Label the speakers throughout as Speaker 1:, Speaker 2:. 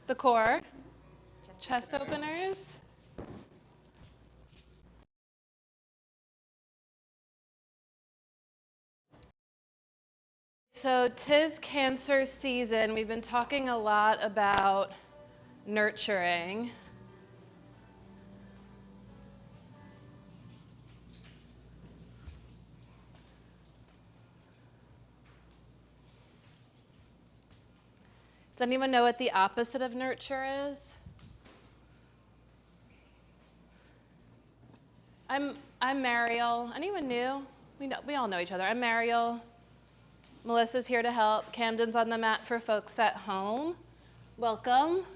Speaker 1: The core, chest openers. So 'tis cancer season. We've been talking a lot about nurturing. Does anyone know what the opposite of nurture is? I'm Mariel. Anyone new? We all know each other. I'm Mariel. Melissa's here to help. Camden's on the mat for folks at home. Welcome.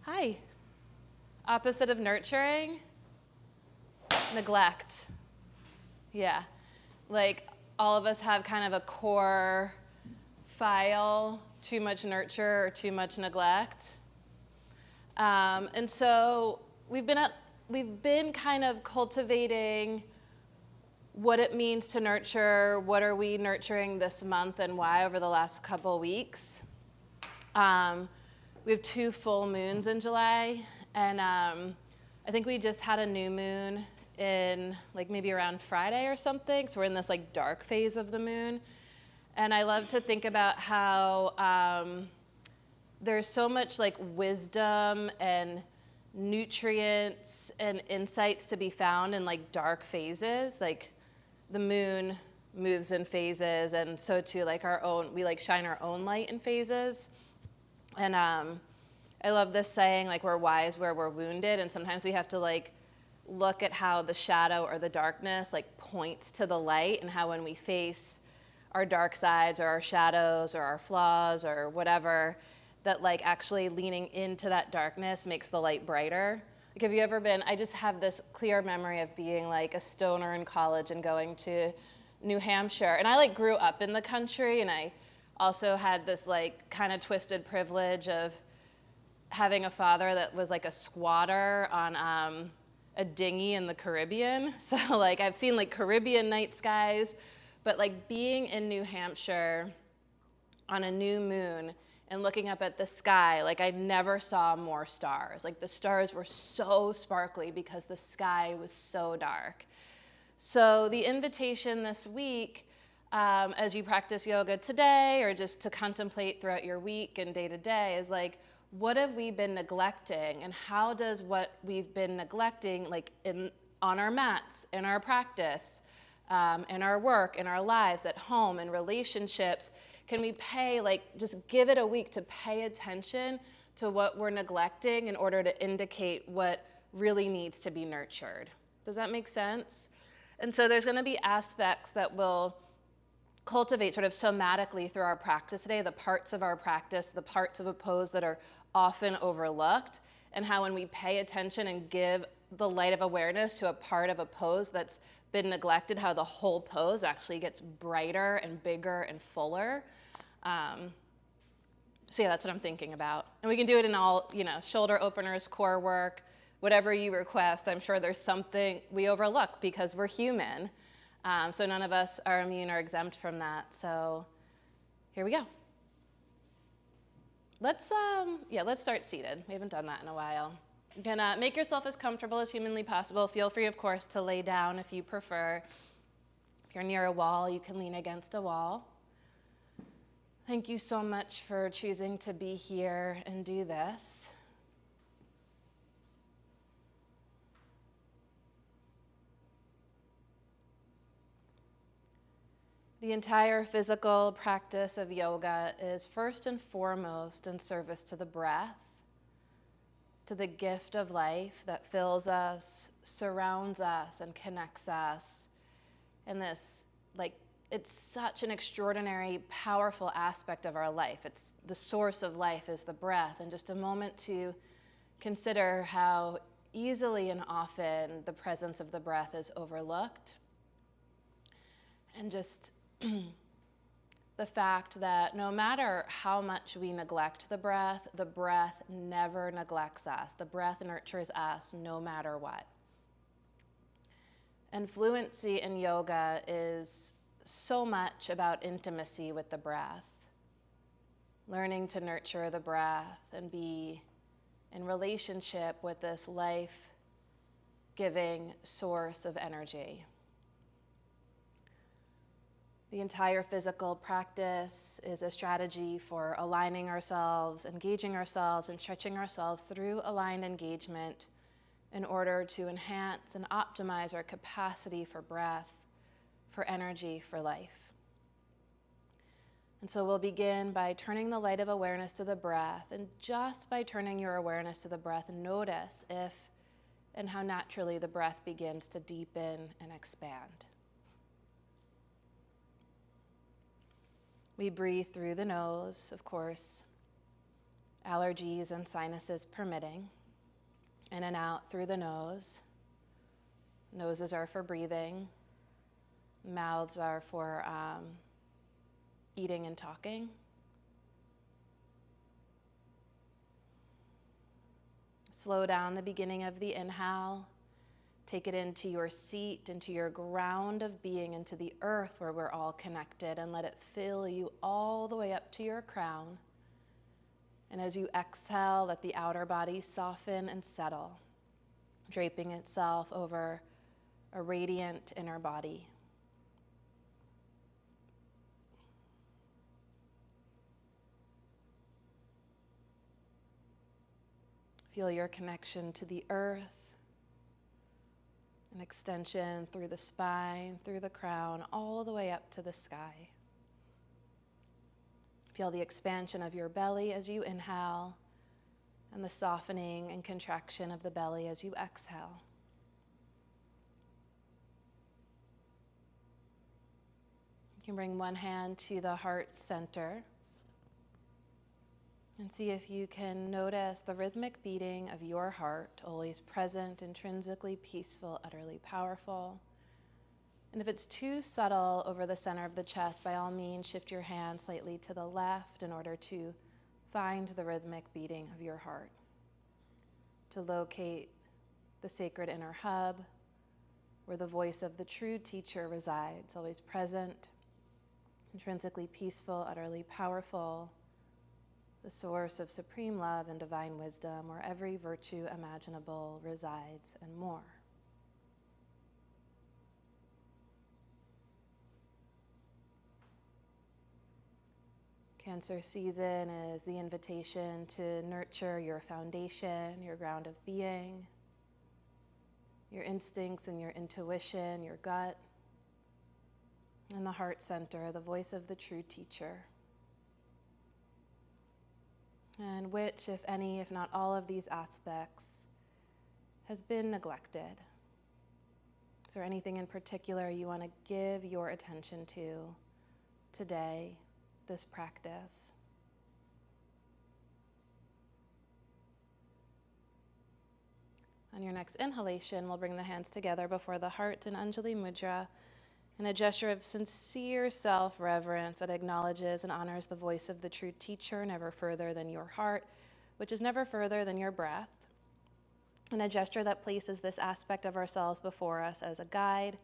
Speaker 1: Hi. Opposite of nurturing? Neglect. Yeah. Like all of us have kind of a core file, too much nurture or too much neglect. And so we've been kind of cultivating what it means to nurture, what are we nurturing this month and why over the last couple weeks. We have 2 full moons in July, and I think we just had a new moon in like maybe around Friday or something, so we're in this like dark phase of the moon. And I love to think about how there's so much like wisdom and nutrients and insights to be found in like dark phases. Like the moon moves in phases, and so too like we like shine our own light in phases. And I love this saying, like we're wise where we're wounded, and sometimes we have to like look at how the shadow or the darkness like points to the light, and how when we face our dark sides or our shadows or our flaws or whatever, that like actually leaning into that darkness makes the light brighter. Like have you ever been, I just have this clear memory of being like a stoner in college and going to New Hampshire. And I like grew up in the country, and I also had this like kind of twisted privilege of having a father that was like a squatter on a dinghy in the Caribbean. So like I've seen like Caribbean night skies, but like being in New Hampshire on a new moon and looking up at the sky, like I never saw more stars. Like the stars were so sparkly because the sky was so dark. So the invitation this week, as you practice yoga today or just to contemplate throughout your week and day to day, is like, what have we been neglecting, and how does what we've been neglecting, like on our mats, in our practice, in our work, in our lives, at home, in relationships, can we just give it a week to pay attention to what we're neglecting in order to indicate what really needs to be nurtured? Does that make sense? And so there's going to be aspects that will cultivate sort of somatically through our practice today, the parts of our practice, the parts of a pose that are often overlooked, and how when we pay attention and give the light of awareness to a part of a pose that's been neglected, how the whole pose actually gets brighter and bigger and fuller. So yeah, that's what I'm thinking about. And we can do it in all, shoulder openers, core work, whatever you request. I'm sure there's something we overlook because we're human. So none of us are immune or exempt from that. So here we go. Let's start seated. We haven't done that in a while. You can make yourself as comfortable as humanly possible. Feel free, of course, to lay down if you prefer. If you're near a wall, you can lean against a wall. Thank you so much for choosing to be here and do this. The entire physical practice of yoga is first and foremost in service to the breath, to the gift of life that fills us, surrounds us, and connects us. And this, it's such an extraordinary, powerful aspect of our life. It's the source of life is the breath. And just a moment to consider how easily and often the presence of the breath is overlooked. And just the fact that no matter how much we neglect the breath never neglects us. The breath nurtures us no matter what. And fluency in yoga is so much about intimacy with the breath. learning to nurture the breath and be in relationship with this life-giving source of energy. The entire physical practice is a strategy for aligning ourselves, engaging ourselves, and stretching ourselves through aligned engagement in order to enhance and optimize our capacity for breath, for energy, for life. And so we'll begin by turning the light of awareness to the breath, and just by turning your awareness to the breath, notice if and how naturally the breath begins to deepen and expand. We breathe through the nose, of course, allergies and sinuses permitting. In and out through the nose. Noses are for breathing. Mouths are for eating and talking. Slow down the beginning of the inhale. Take it into your seat, into your ground of being, into the earth where we're all connected, and let it fill you all the way up to your crown. And as you exhale, let the outer body soften and settle, draping itself over a radiant inner body. Feel your connection to the earth, an extension through the spine, through the crown, all the way up to the sky. Feel the expansion of your belly as you inhale, and the softening and contraction of the belly as you exhale. You can bring one hand to the heart center and see if you can notice the rhythmic beating of your heart, always present, intrinsically peaceful, utterly powerful. And if it's too subtle over the center of the chest, by all means, shift your hand slightly to the left in order to find the rhythmic beating of your heart, to locate the sacred inner hub where the voice of the true teacher resides, always present, intrinsically peaceful, utterly powerful, the source of supreme love and divine wisdom, where every virtue imaginable resides and more. Cancer season is the invitation to nurture your foundation, your ground of being, your instincts and your intuition, your gut, and the heart center, the voice of the true teacher. And which, if any, if not all of these aspects, has been neglected? Is there anything in particular you want to give your attention to today, this practice? On your next inhalation, we'll bring the hands together before the heart in Anjali Mudra, in a gesture of sincere self-reverence that acknowledges and honors the voice of the true teacher, never further than your heart, which is never further than your breath. And a gesture that places this aspect of ourselves before us as a guide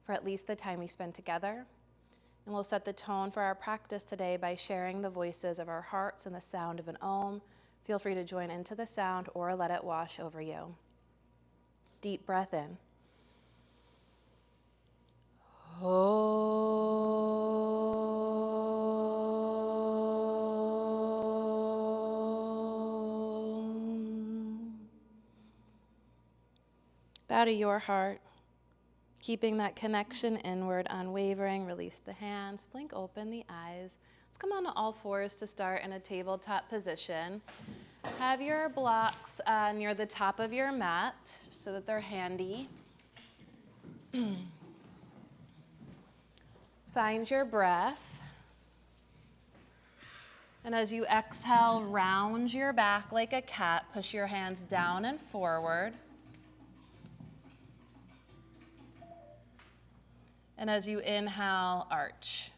Speaker 1: for at least the time we spend together. And we'll set the tone for our practice today by sharing the voices of our hearts and the sound of an Om. Feel free to join into the sound or let it wash over you. Deep breath in. Bow to your heart, keeping that connection inward, unwavering. Release the hands, blink open the eyes. Let's come on to all fours to start in a tabletop position. Have your blocks near the top of your mat so that they're handy. Find your breath. And as you exhale, round your back like a cat. Push your hands down and forward. And as you inhale, arch.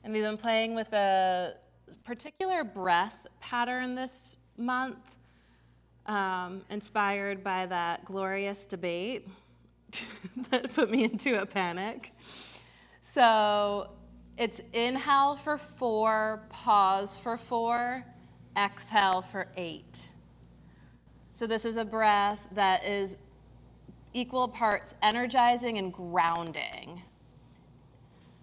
Speaker 1: And we've been playing with a particular breath pattern this month, inspired by that glorious debate that put me into a panic. So It's inhale for 4, pause for 4, exhale for 8. So this is a breath that is equal parts energizing and grounding.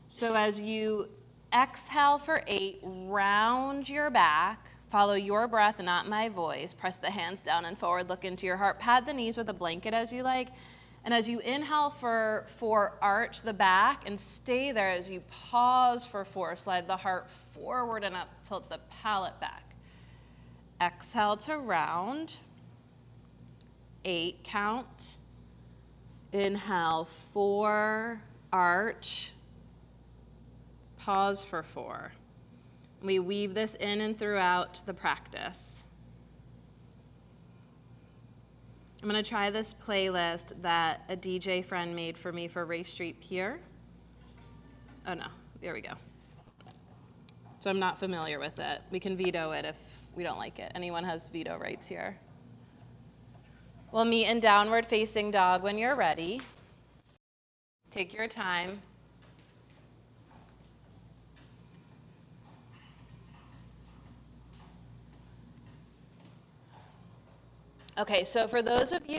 Speaker 1: So as you exhale for 8, round your back, follow your breath and not my voice. Press the hands down and forward, look into your heart. Pad the knees with a blanket as you like. And as you inhale for 4, arch the back and stay there. As you pause for 4, slide the heart forward and up, tilt the palate back. Exhale to round. 8 count. Inhale, 4, arch. Pause for 4. We weave this in and throughout the practice. I'm going to try this playlist that a DJ friend made for me for Race Street Pier. Oh no, there we go. So I'm not familiar with it. We can veto it if we don't like it. Anyone has veto rights here? We'll meet in downward facing dog when you're ready. Take your time. Okay, so for those of you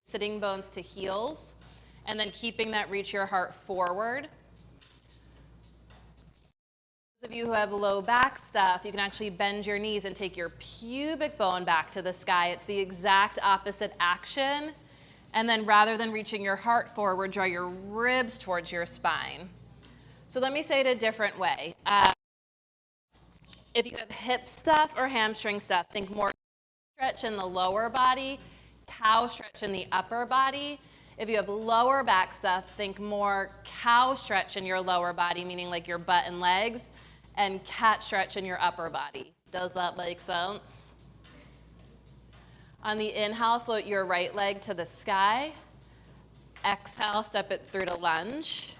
Speaker 1: sitting bones to heels, and then keeping that reach your heart forward. Those of you who have low back stuff, you can actually bend your knees and take your pubic bone back to the sky. It's the exact opposite action. And then rather than reaching your heart forward, draw your ribs towards your spine. So let me say it a different way. If you have hip stuff or hamstring stuff, think more stretch in the lower body, cow stretch in the upper body. If you have lower back stuff, think more cow stretch in your lower body, meaning like your butt and legs, and cat stretch in your upper body. Does that make sense? On the inhale, float your right leg to the sky. Exhale, step it through to lunge.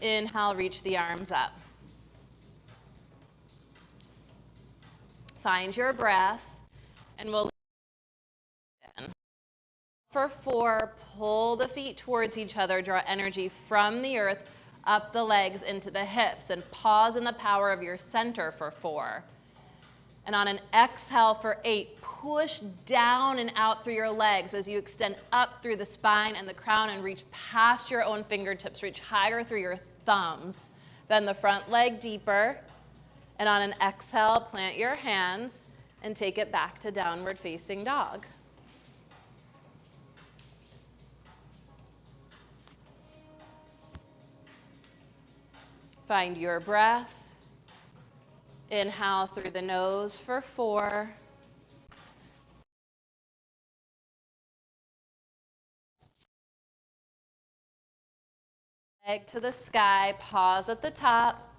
Speaker 1: Inhale, reach the arms up. Find your breath, and we'll for 4, pull the feet towards each other, draw energy from the earth up the legs into the hips, and pause in the power of your center for 4. And on an exhale for 8, push down and out through your legs as you extend up through the spine and the crown and reach past your own fingertips, reach higher through your thumbs. Bend the front leg deeper, and on an exhale, plant your hands and take it back to downward facing dog. Find your breath. Inhale through the nose for 4. Leg to the sky, pause at the top.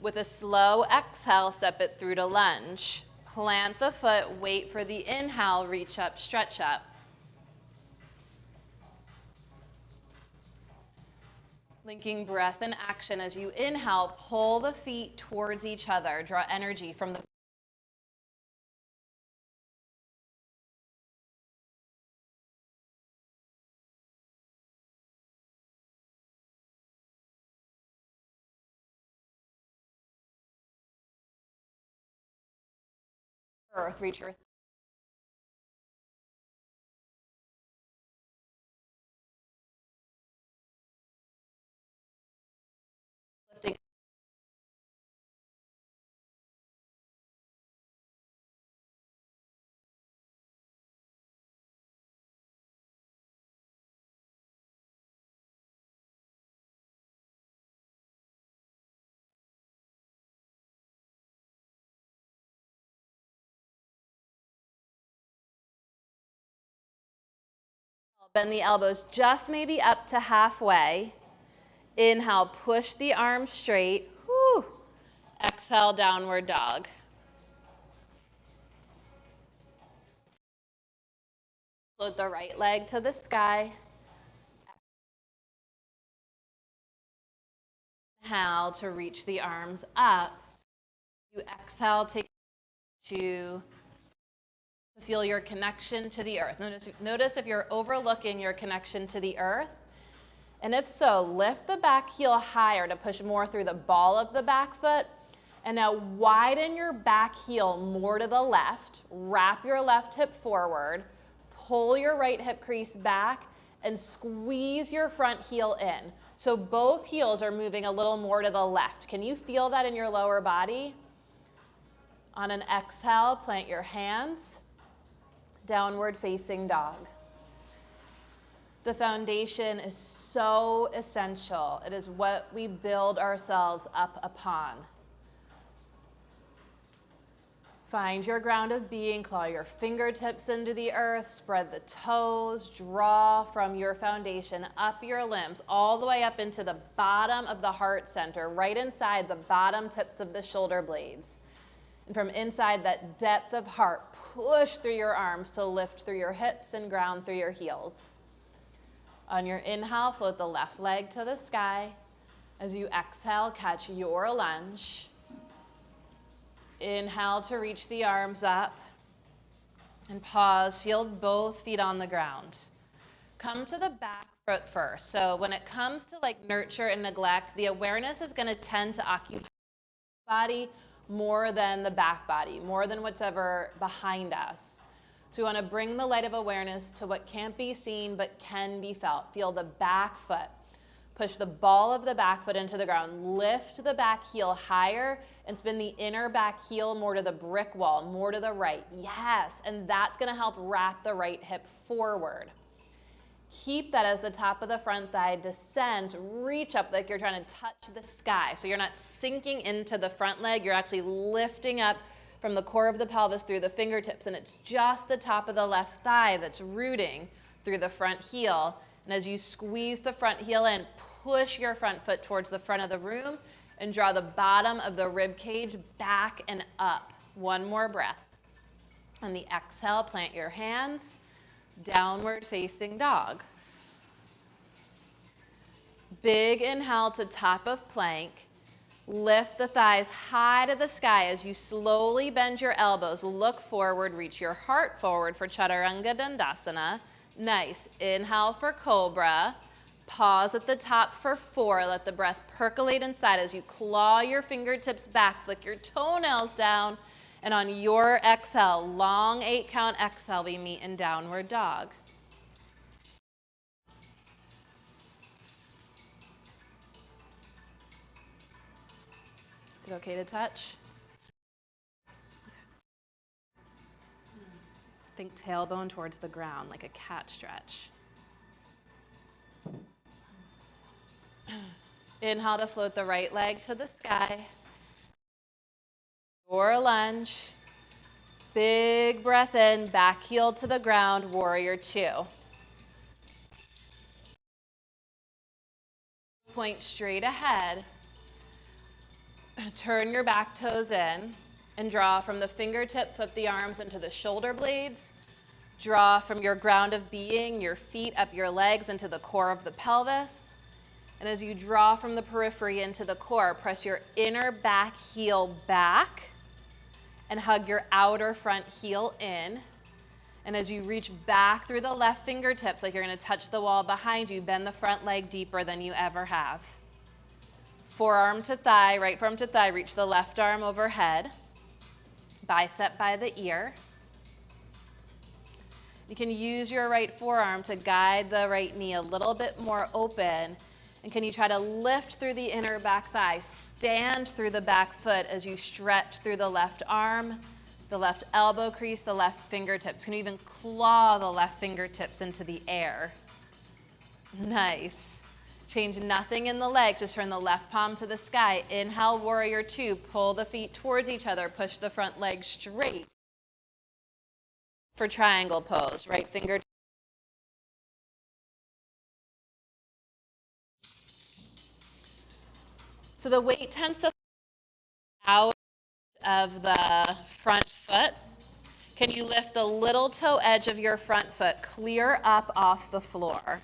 Speaker 1: With a slow exhale, step it through to lunge. Plant the foot, wait for the inhale, reach up, stretch up. Linking breath and action as you inhale, pull the feet towards each other, draw energy from the earth, reach your lifting. Bend the elbows just maybe up to halfway. Inhale, push the arms straight. Whew. Exhale, downward dog. Float the right leg to the sky. Inhale to reach the arms up. You exhale, take to feel your connection to the earth. Notice if you're overlooking your connection to the earth. And if so, lift the back heel higher to push more through the ball of the back foot. And now widen your back heel more to the left. Wrap your left hip forward. Pull your right hip crease back and squeeze your front heel in. So both heels are moving a little more to the left. Can you feel that in your lower body? On an exhale, plant your hands. Downward facing dog. The foundation is so essential. It is what we build ourselves up upon. Find your ground of being, claw your fingertips into the earth, spread the toes, draw from your foundation up your limbs, all the way up into the bottom of the heart center, right inside the bottom tips of the shoulder blades. And from inside that depth of heart, push through your arms to lift through your hips and ground through your heels. On your inhale, float the left leg to the sky. As you exhale, catch your lunge. Inhale to reach the arms up. And pause, feel both feet on the ground. Come to the back foot first. So when it comes to like nurture and neglect, the awareness is going to tend to occupy the body more than the back body, more than what's ever behind us. So we want to bring the light of awareness to what can't be seen but can be felt. Feel the back foot. Push the ball of the back foot into the ground. Lift the back heel higher and spin the inner back heel more to the brick wall, more to the right. Yes, and that's going to help wrap the right hip forward. Keep that as the top of the front thigh descends. Reach up like you're trying to touch the sky. So you're not sinking into the front leg. You're actually lifting up from the core of the pelvis through the fingertips, and it's just the top of the left thigh that's rooting through the front heel. And as you squeeze the front heel in, push your front foot towards the front of the room and draw the bottom of the rib cage back and up. One more breath. On the exhale, plant your hands, downward facing dog. Big inhale to top of plank. Lift the thighs high to the sky as you slowly bend your elbows. Look forward, reach your heart forward for Chaturanga Dandasana. Nice. Inhale for Cobra. Pause at the top for 4. Let the breath percolate inside as you claw your fingertips back, flick your toenails down, and on your exhale, long 8-count exhale, we meet in downward dog. Is it okay to touch? Think tailbone towards the ground, like a cat stretch. Inhale to float the right leg to the sky. Or lunge. Big breath in, back heel to the ground, warrior 2. Point straight ahead. Turn your back toes in and draw from the fingertips up the arms into the shoulder blades. Draw from your ground of being, your feet up your legs into the core of the pelvis. And as you draw from the periphery into the core, press your inner back heel back and hug your outer front heel in. And as you reach back through the left fingertips, like you're going to touch the wall behind you, bend the front leg deeper than you ever have. Forearm to thigh, right forearm to thigh, reach the left arm overhead. Bicep by the ear. You can use your right forearm to guide the right knee a little bit more open. And can you try to lift through the inner back thigh? Stand through the back foot as you stretch through the left arm, the left elbow crease, the left fingertips. Can you even claw the left fingertips into the air? Nice. Change nothing in the legs, just turn the left palm to the sky. Inhale, warrior 2, pull the feet towards each other, push the front leg straight. For triangle pose, right finger. So the weight tends to out of the front foot. Can you lift the little toe edge of your front foot clear up off the floor?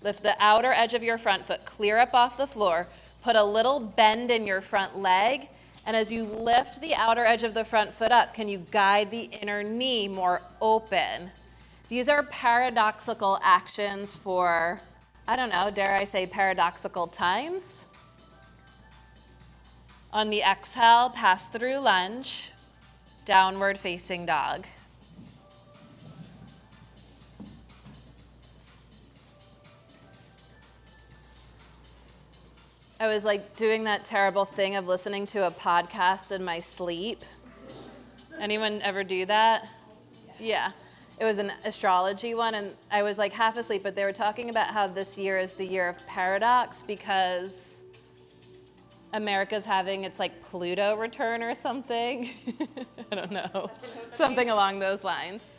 Speaker 1: Lift the outer edge of your front foot clear up off the floor. Put a little bend in your front leg And as you lift the outer edge of the front foot up, can you guide the inner knee more open? These are paradoxical actions for, I don't know, dare I say paradoxical times? On the exhale, pass through lunge, downward facing dog. I was like doing that terrible thing of listening to a podcast in my sleep. Anyone ever do that? Yeah. It was an astrology one, and I was like half asleep, but they were talking about how this year is the year of paradox because America's having its like Pluto return or something. I don't know. Something along those lines.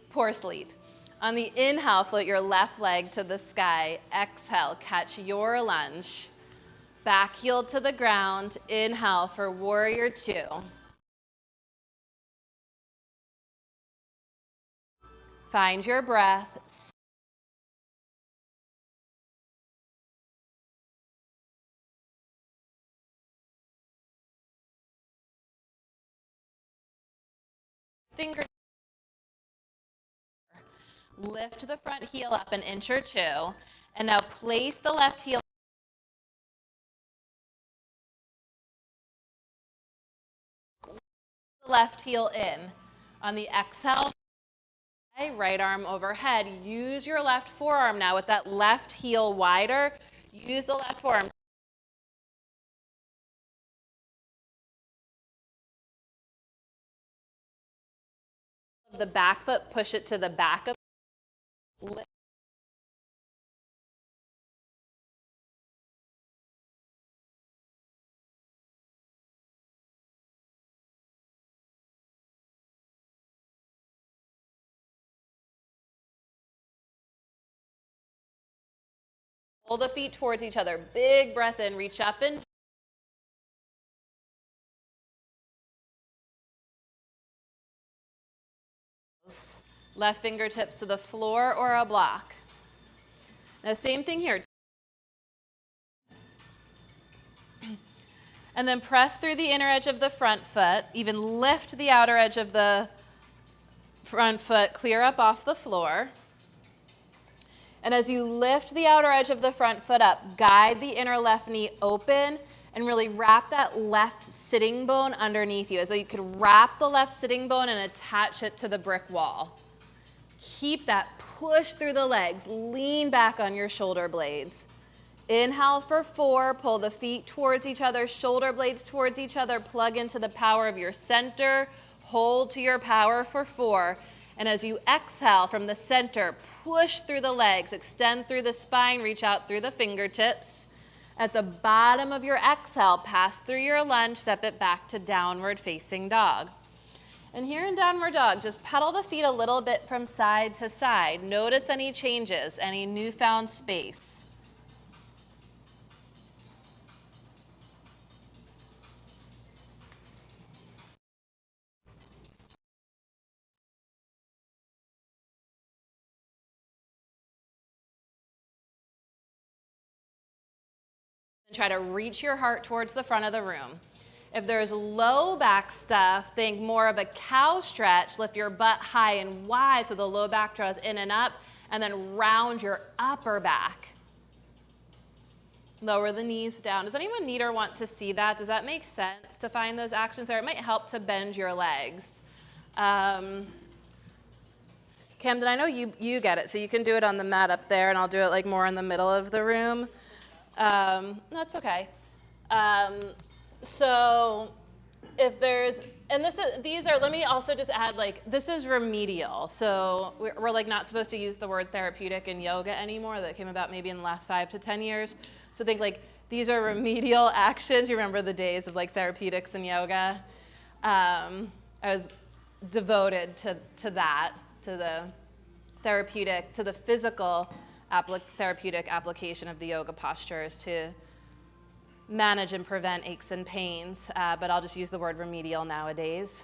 Speaker 1: Poor sleep. On the inhale, float your left leg to the sky. Exhale, catch your lunge. Back heel to the ground. Inhale for warrior two. Find your breath. Finger. Lift the front heel up an inch or two. And now place the left heel. The left heel in. On the exhale, right arm overhead. Use your left forearm now with that left heel wider. Use the left forearm. The back foot, push it to the back of the pull the feet towards each other. Big breath in, reach up and left fingertips to the floor or a block. Now same thing here. And then press through the inner edge of the front foot. Even lift the outer edge of the front foot, clear up off the floor. And as you lift the outer edge of the front foot up, guide the inner left knee open and really wrap that left sitting bone underneath you. So you could wrap the left sitting bone and attach it to the brick wall. Keep that push through the legs. Lean back on your shoulder blades. Inhale for 4, pull the feet towards each other, shoulder blades towards each other, plug into the power of your center, hold to your power for 4. And as you exhale from the center, push through the legs, extend through the spine, reach out through the fingertips. At the bottom of your exhale, pass through your lunge, step it back to downward facing dog. And here in downward dog, just pedal the feet a little bit from side to side. Notice any changes, any newfound space. Try to reach your heart towards the front of the room. If there's low back stuff, think more of a cow stretch. Lift your butt high and wide so the low back draws in and up, and then round your upper back. Lower the knees down. Does anyone need or want to see that? Does that make sense to find those actions there? It might help to bend your legs. Camden, I know you get it, so you can do it on the mat up there, and I'll do it like more in the middle of the room. That's okay. So if there's, and these are, let me also just add, like, this is remedial. So we're like not supposed to use the word therapeutic in yoga anymore. That came about maybe in the last 5 to 10 years. So think like, these are remedial actions. You remember the days of like therapeutics in yoga? I was devoted to that, to the therapeutic, to the physical therapeutic application of the yoga postures to manage and prevent aches and pains, but I'll just use the word remedial nowadays.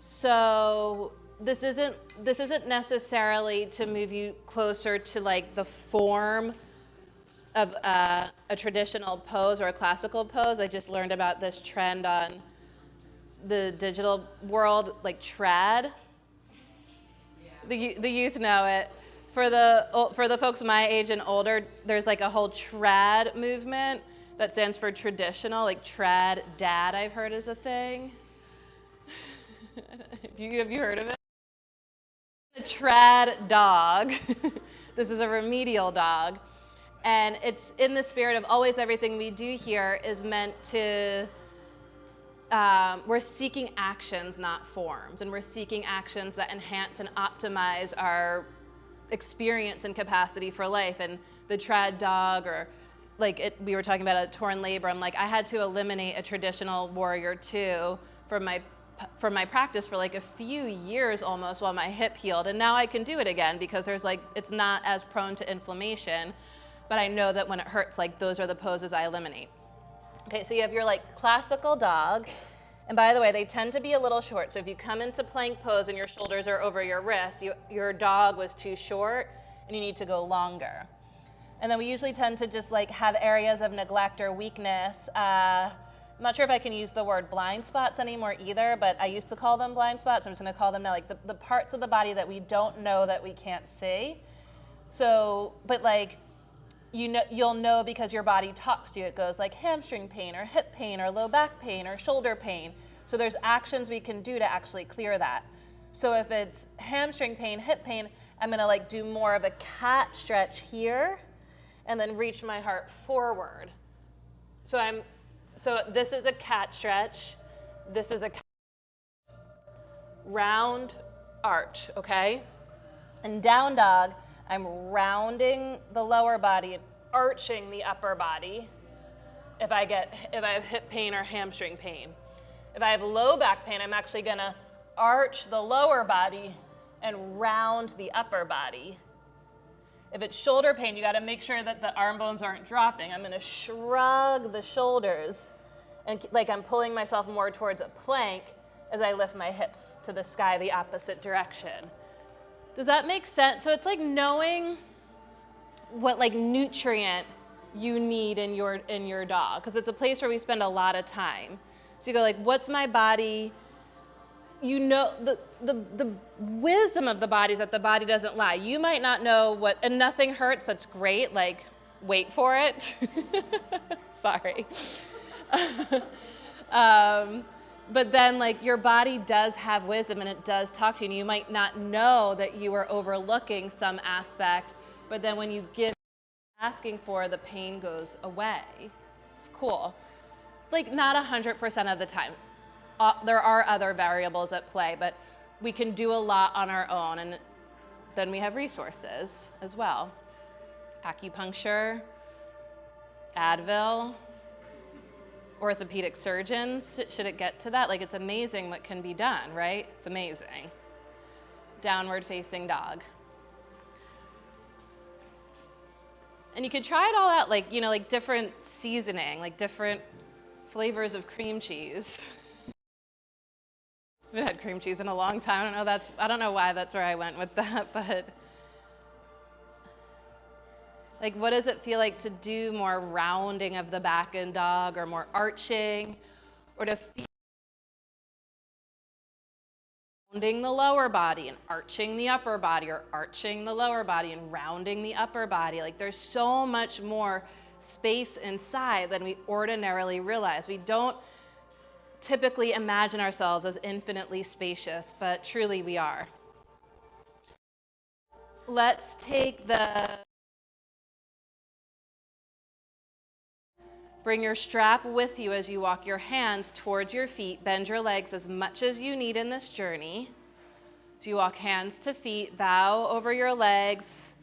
Speaker 1: So this isn't necessarily to move you closer to like the form of a traditional pose or a classical pose. I just learned about this trend on the digital world, like trad. The youth know it. For the folks my age and older, there's like a whole trad movement that stands for traditional, like trad dad, I've heard is a thing. Have you heard of it? A trad dog. This is a remedial dog. And it's in the spirit of always everything we do here is meant to, we're seeking actions, not forms. And we're seeking actions that enhance and optimize our experience and capacity for life. And the trad dog, or we were talking about a torn labrum, like I had to eliminate a traditional warrior two from my practice for like a few years almost while my hip healed. And now I can do it again because it's not as prone to inflammation. But I know that when it hurts, like those are the poses I eliminate. Okay, so you have your like classical dog. And by the way, they tend to be a little short. So if you come into plank pose and your shoulders are over your wrists, your dog was too short and you need to go longer. And then we usually tend to just like have areas of neglect or weakness. I'm not sure if I can use the word blind spots anymore either, but I used to call them blind spots. So I'm just gonna call them now like the parts of the body that we don't know that we can't see. So, but like, you'll know because your body talks to you. It goes like hamstring pain or hip pain or low back pain or shoulder pain. So there's actions we can do to actually clear that. So if it's hamstring pain, hip pain, I'm gonna like do more of a cat stretch here and then reach my heart forward. So this is a cat stretch. This is a round arch, okay? And down dog, I'm rounding the lower body and arching the upper body if I have hip pain or hamstring pain. If I have low back pain, I'm actually gonna arch the lower body and round the upper body. If it's shoulder pain, you gotta make sure that the arm bones aren't dropping. I'm gonna shrug the shoulders and like I'm pulling myself more towards a plank as I lift my hips to the sky the opposite direction. Does that make sense? So it's like knowing what like nutrient you need in your dog, because it's a place where we spend a lot of time. So you go like, what's my body? You know, the wisdom of the body is that the body doesn't lie. You might not know what, and nothing hurts, that's great, like wait for it. Sorry. But then like your body does have wisdom and it does talk to you, and you might not know that you are overlooking some aspect, but then when you give asking for, the pain goes away. It's cool. Like not 100% of the time. There are other variables at play, but we can do a lot on our own, and then we have resources as well. Acupuncture, Advil, orthopedic surgeons, should it get to that? Like it's amazing what can be done, right? It's amazing. Downward facing dog. And you could try it all out, like, you know, like different seasoning, like different flavors of cream cheese. I haven't had cream cheese in a long time. I don't know why that's where I went with that, but like, what does it feel like to do more rounding of the back and dog, or more arching, or to feel rounding the lower body and arching the upper body, or arching the lower body and rounding the upper body? Like there's so much more space inside than we ordinarily realize. We don't typically imagine ourselves as infinitely spacious, but truly we are. Let's take bring your strap with you as you walk your hands towards your feet. Bend your legs as much as you need in this journey. So you walk hands to feet, bow over your legs,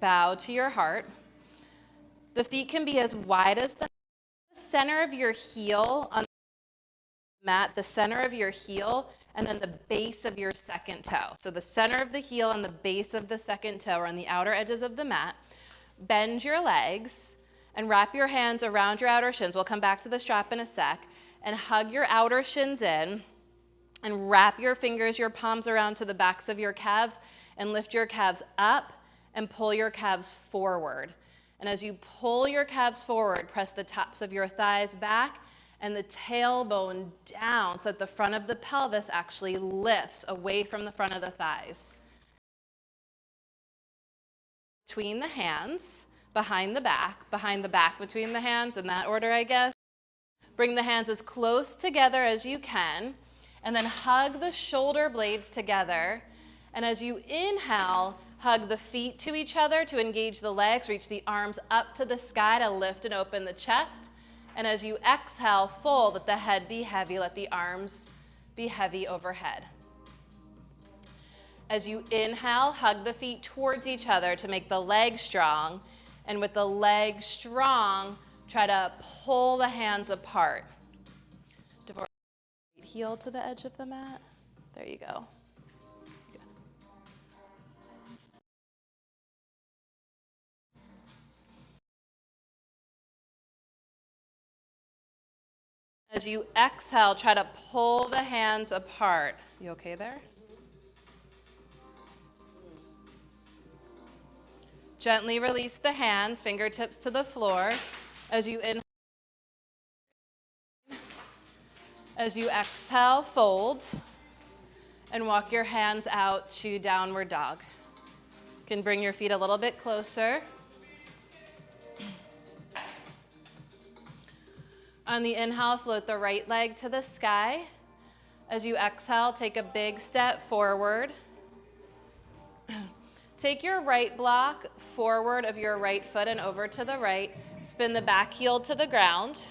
Speaker 1: bow to your heart. The feet can be as wide as the center of your heel on the mat, the center of your heel, and then the base of your second toe. So the center of the heel and the base of the second toe are on the outer edges of the mat. Bend your legs and wrap your hands around your outer shins. We'll come back to the strap in a sec. And hug your outer shins in and wrap your fingers, your palms around to the backs of your calves, and lift your calves up and pull your calves forward. And as you pull your calves forward, press the tops of your thighs back and the tailbone down so that the front of the pelvis actually lifts away from the front of the thighs. Between the hands, behind the back between the hands, in that order, I guess. Bring the hands as close together as you can, and then hug the shoulder blades together. And as you inhale, hug the feet to each other to engage the legs, reach the arms up to the sky to lift and open the chest. And as you exhale, fold, let the head be heavy, let the arms be heavy overhead. As you inhale, hug the feet towards each other to make the legs strong. And with the legs strong, try to pull the hands apart. Divorce heel to the edge of the mat. There you go. Good. As you exhale, try to pull the hands apart. You okay there? Gently release the hands, fingertips to the floor. As you inhale, as you exhale, fold, and walk your hands out to downward dog. You can bring your feet a little bit closer. On the inhale, float the right leg to the sky. As you exhale, take a big step forward. Take your right block forward of your right foot and over to the right. Spin the back heel to the ground.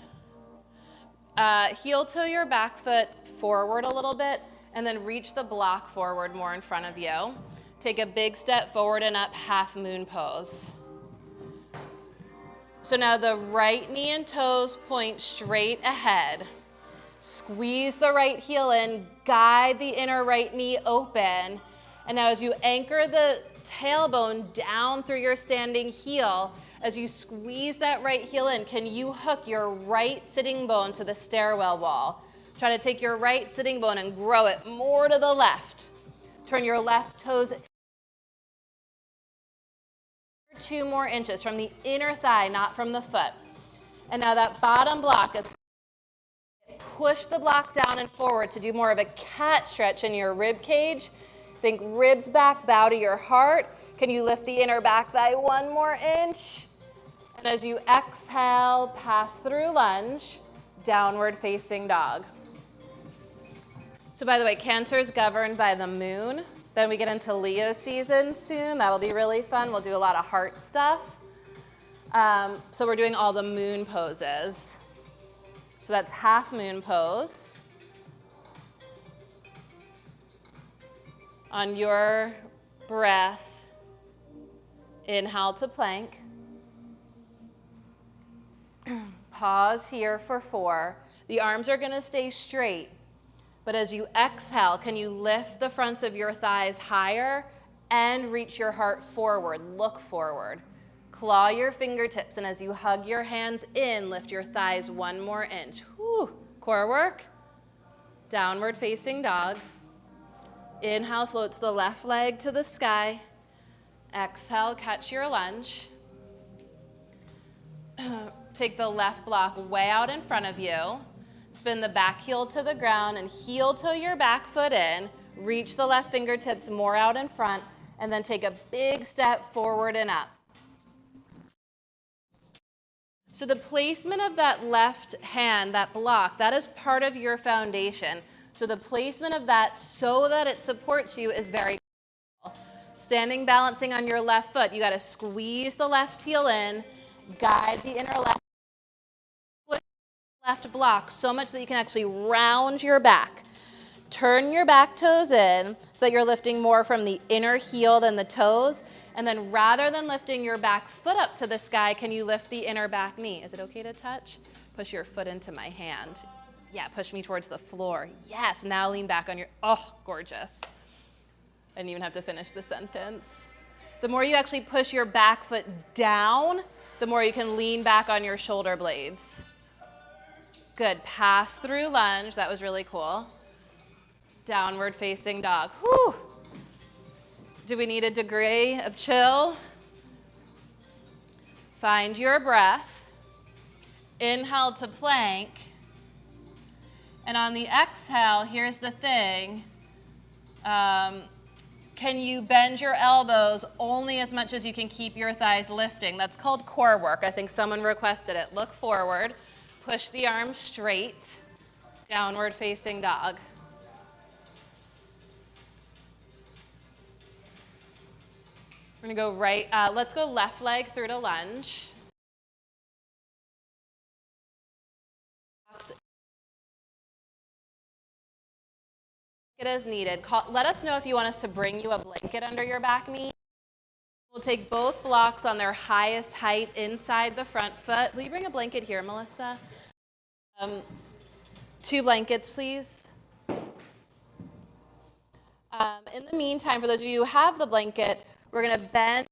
Speaker 1: Heel to your back foot forward a little bit, and then reach the block forward more in front of you. Take a big step forward and up, half moon pose. So now the right knee and toes point straight ahead. Squeeze the right heel in, guide the inner right knee open. And now as you anchor the tailbone down through your standing heel, as you squeeze that right heel in, can you hook your right sitting bone to the stairwell wall? Try to take your right sitting bone and grow it more to the left. Turn your left toes 2 more inches from the inner thigh, not from the foot. And now that bottom block is push the block down and forward to do more of a cat stretch in your rib cage. Think ribs back, bow to your heart. Can you lift the inner back thigh 1 more inch? And as you exhale, pass through lunge, downward facing dog. So by the way, Cancer is governed by the moon. Then we get into Leo season soon. That'll be really fun. We'll do a lot of heart stuff. So we're doing all the moon poses. So that's half moon pose. On your breath, inhale to plank. Pause here for 4. The arms are going to stay straight. But as you exhale, can you lift the fronts of your thighs higher and reach your heart forward? Look forward. Claw your fingertips, and as you hug your hands in, lift your thighs 1 more inch. Whew. Core work. Downward facing dog. Inhale, float the left leg to the sky. Exhale, catch your lunge. Take the left block way out in front of you. Spin the back heel to the ground and heel toe your back foot in. Reach the left fingertips more out in front, and then take a big step forward and up. So the placement of that left hand, that block, that is part of your foundation. So the placement of that so that it supports you is very critical. Standing, balancing on your left foot, you got to squeeze the left heel in, guide the inner left block so much that you can actually round your back. Turn your back toes in so that you're lifting more from the inner heel than the toes. And then rather than lifting your back foot up to the sky, can you lift the inner back knee? Is it okay to touch? Push your foot into my hand. Yeah, push me towards the floor. Yes, now lean back on your, oh, gorgeous. I didn't even have to finish the sentence. The more you actually push your back foot down, the more you can lean back on your shoulder blades. Good, pass through lunge, that was really cool. Downward facing dog, whew. Do we need a degree of chill? Find your breath. Inhale to plank. And on the exhale, here's the thing. Can you bend your elbows only as much as you can keep your thighs lifting? That's called core work. I think someone requested it. Look forward. Push the arms straight. Downward facing dog. We're going to go right. Let's go left leg through to lunge. It as needed. Let us know if you want us to bring you a blanket under your back knee. We'll take both blocks on their highest height inside the front foot. Will you bring a blanket here, Melissa? 2 blankets, please. In the meantime, for those of you who have the blanket, we're going to bend,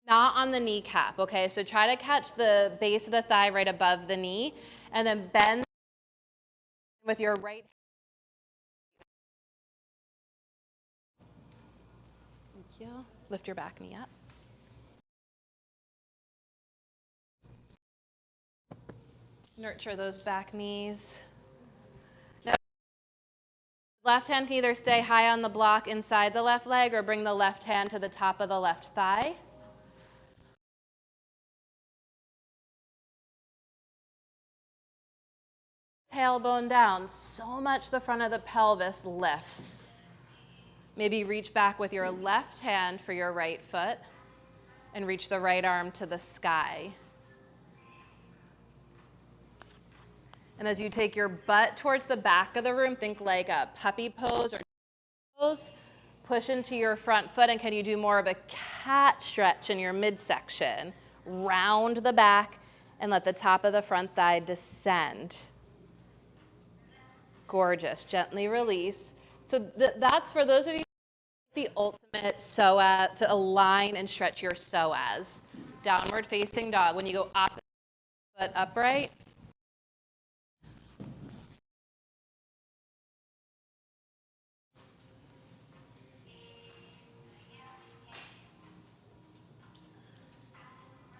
Speaker 1: not on the kneecap, okay? So try to catch the base of the thigh right above the knee, and then bend with your right. Thank you. Lift your back knee up. Nurture those back knees. Now, left hand can either stay high on the block inside the left leg or bring the left hand to the top of the left thigh. Tailbone down. So much the front of the pelvis lifts. Maybe reach back with your left hand for your right foot and reach the right arm to the sky. And as you take your butt towards the back of the room, think like a puppy pose or pose. Push into your front foot, and can you do more of a cat stretch in your midsection? Round the back and let the top of the front thigh descend. Gorgeous. Gently release. So that's for those of you the ultimate psoas, to align and stretch your psoas. Downward facing dog. When you go up, foot upright.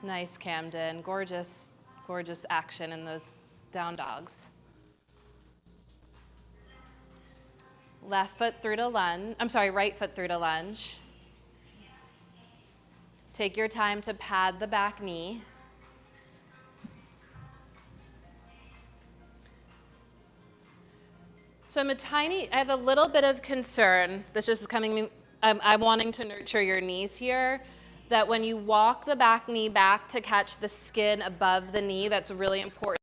Speaker 1: Nice, Camden. Gorgeous, gorgeous action in those down dogs. Left foot through to lunge. Right foot through to lunge. Take your time to pad the back knee. So I have a little bit of concern. This just is coming, I'm wanting to nurture your knees here. That when you walk the back knee back to catch the skin above the knee, that's really important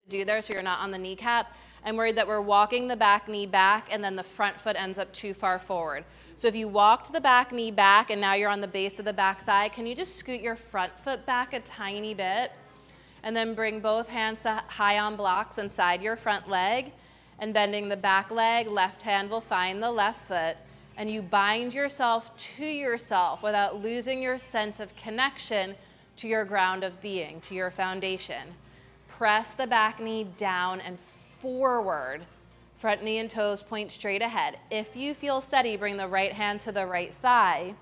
Speaker 1: to do there so you're not on the kneecap. I'm worried that we're walking the back knee back and then the front foot ends up too far forward. So if you walked the back knee back and now you're on the base of the back thigh, can you just scoot your front foot back a tiny bit? And then bring both hands high on blocks inside your front leg and bending the back leg, left hand will find the left foot. And you bind yourself to yourself without losing your sense of connection to your ground of being, to your foundation. Press the back knee down and forward. Front knee and toes point straight ahead. If you feel steady, bring the right hand to the right thigh.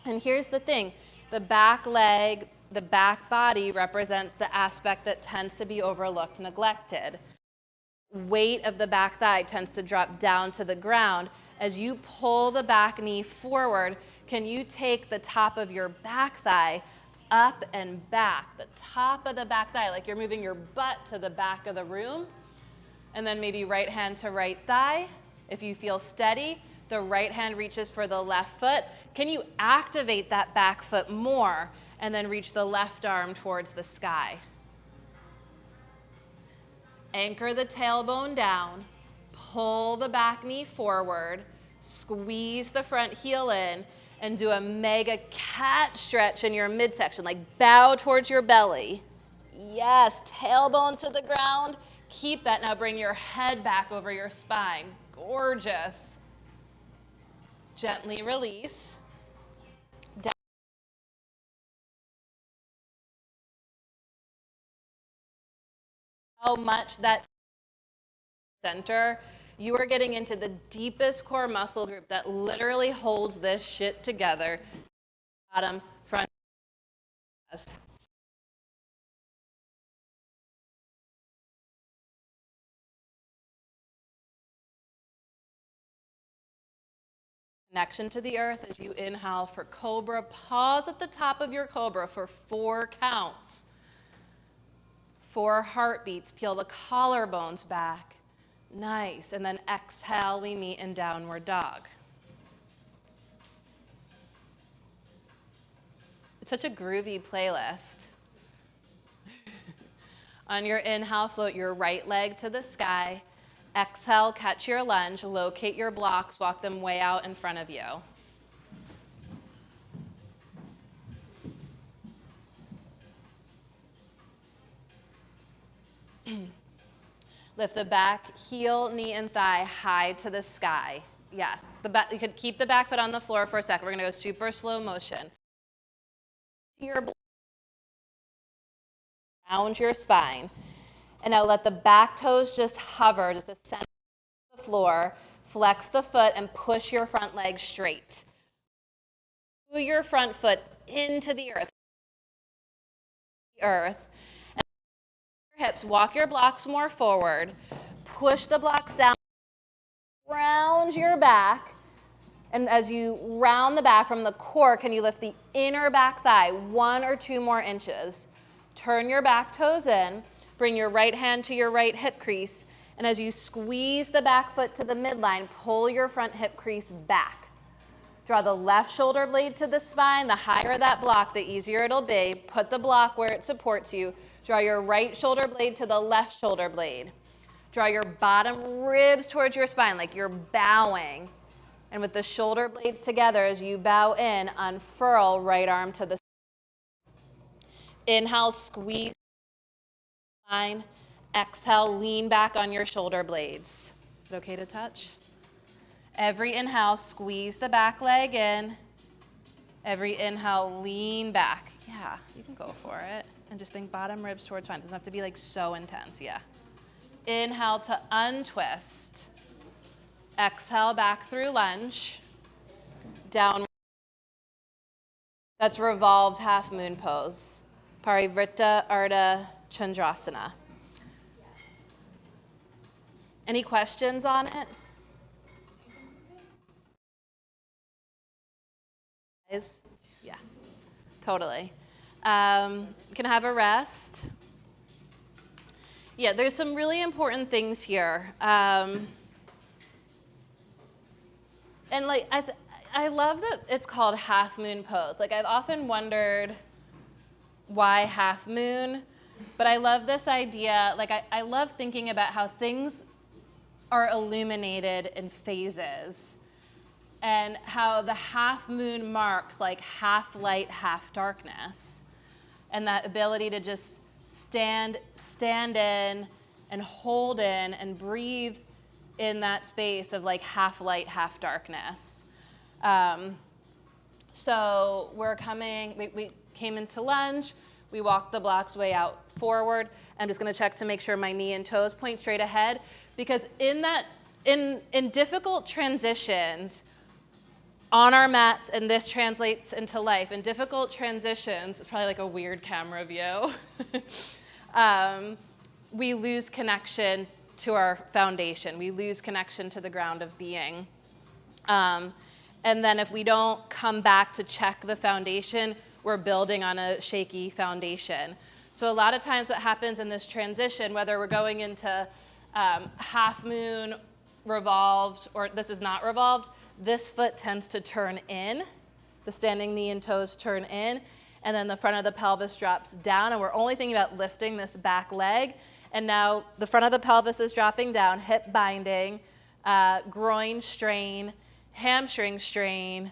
Speaker 1: And here's the thing, the back leg, the back body represents the aspect that tends to be overlooked, neglected. Weight of the back thigh tends to drop down to the ground. As you pull the back knee forward, can you take the top of your back thigh up and back, the top of the back thigh, like you're moving your butt to the back of the room? And then maybe right hand to right thigh. If you feel steady, the right hand reaches for the left foot. Can you activate that back foot more and then reach the left arm towards the sky? Anchor the tailbone down. Pull the back knee forward, squeeze the front heel in, and do a mega cat stretch in your midsection, like bow towards your belly. Yes, tailbone to the ground. Keep that. Now bring your head back over your spine. Gorgeous. Gently release. Down. How much that center, you are getting into the deepest core muscle group that literally holds this shit together. Bottom, front. Connection to the earth as you inhale for cobra. Pause at the top of your cobra for 4 counts. 4 heartbeats. Peel the collarbones back. Nice. And then exhale, we meet in downward dog. It's such a groovy playlist. On your inhale, float your right leg to the sky. Exhale, catch your lunge, locate your blocks, walk them way out in front of you. Lift the back, heel, knee, and thigh high to the sky. Yes, you could keep the back foot on the floor for a second. We're gonna go super slow motion. Round your spine. And now let the back toes just hover, just ascend to the floor. Flex the foot and push your front leg straight. Pull your front foot into the earth. And your hips, walk your blocks more forward. Push the blocks down. Round your back. And as you round the back from the core, can you lift the inner back thigh 1 or 2 more inches? Turn your back toes in. Bring your right hand to your right hip crease. And as you squeeze the back foot to the midline, pull your front hip crease back. Draw the left shoulder blade to the spine. The higher that block, the easier it'll be. Put the block where it supports you. Draw your right shoulder blade to the left shoulder blade. Draw your bottom ribs towards your spine like you're bowing. And with the shoulder blades together, as you bow in, unfurl right arm to the side. Inhale, squeeze the spine. Exhale, lean back on your shoulder blades. Is it okay to touch? Every inhale, squeeze the back leg in. Every inhale, lean back. Yeah, you can go for it. And just think bottom ribs towards spine. It doesn't have to be like so intense, yeah. Inhale to untwist. Exhale, back through lunge. Down. That's revolved half moon pose. Parivrtta Ardha Chandrasana. Any questions on it? Yeah, totally. Can have a rest. Yeah, there's some really important things here. And like, I love that it's called half moon pose. Like, I've often wondered why half moon, but I love this idea. Like, I love thinking about how things are illuminated in phases and how the half moon marks like half light, half darkness. And that ability to just stand in and hold in and breathe in that space of like half light, half darkness. So we came into lunge, we walked the blocks way out forward. I'm just gonna check to make sure my knee and toes point straight ahead, because in difficult transitions on our mats, and this translates into life, in difficult transitions, it's probably like a weird camera view, we lose connection to our foundation. We lose connection to the ground of being. And then if we don't come back to check the foundation, we're building on a shaky foundation. So a lot of times what happens in this transition, whether we're going into half moon, revolved, or this is not revolved, this foot tends to turn in. The standing knee and toes turn in, and then the front of the pelvis drops down, and we're only thinking about lifting this back leg. And now the front of the pelvis is dropping down, hip binding, groin strain, hamstring strain,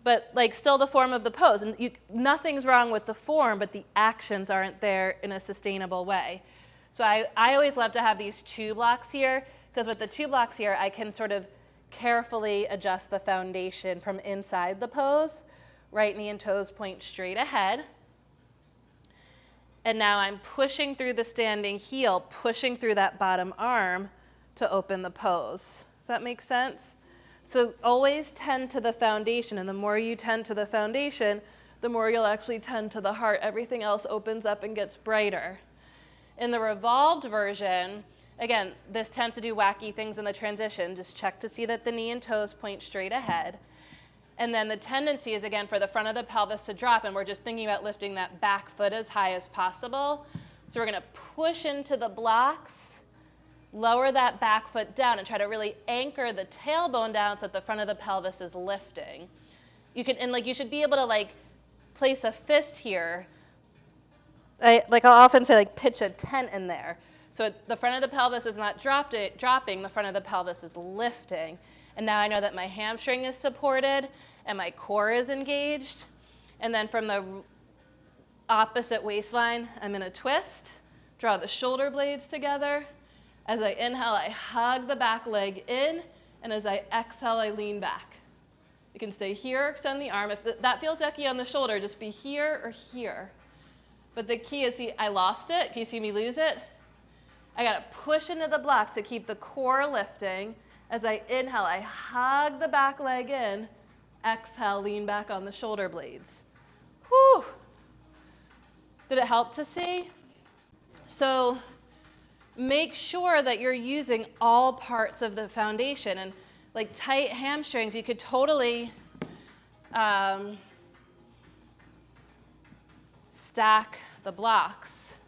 Speaker 1: but like still the form of the pose. And nothing's wrong with the form, but the actions aren't there in a sustainable way. So I always love to have these 2 blocks here, because with the 2 blocks here, I can sort of carefully adjust the foundation from inside the pose. Right knee and toes point straight ahead. And now I'm pushing through the standing heel, pushing through that bottom arm to open the pose. Does that make sense? So always tend to the foundation, and the more you tend to the foundation, the more you'll actually tend to the heart. Everything else opens up and gets brighter. In the revolved version, again, this tends to do wacky things in the transition. Just check to see that the knee and toes point straight ahead. And then the tendency is, again, for the front of the pelvis to drop, and we're just thinking about lifting that back foot as high as possible. So we're going to push into the blocks, lower that back foot down, and try to really anchor the tailbone down so that the front of the pelvis is lifting. You can, and like you should be able to like place a fist here. I'll often say like pitch a tent in there. So the front of the pelvis is not dropping, the front of the pelvis is lifting. And now I know that my hamstring is supported and my core is engaged. And then from the opposite waistline, I'm going to twist, draw the shoulder blades together. As I inhale, I hug the back leg in, and as I exhale, I lean back. You can stay here, extend the arm. If that feels yucky on the shoulder, just be here or here. But the key is, see, I lost it. Can you see me lose it? I got to push into the block to keep the core lifting. As I inhale, I hug the back leg in. Exhale, lean back on the shoulder blades. Whew. Did it help to see? So make sure that you're using all parts of the foundation. And like tight hamstrings, you could totally stack the blocks,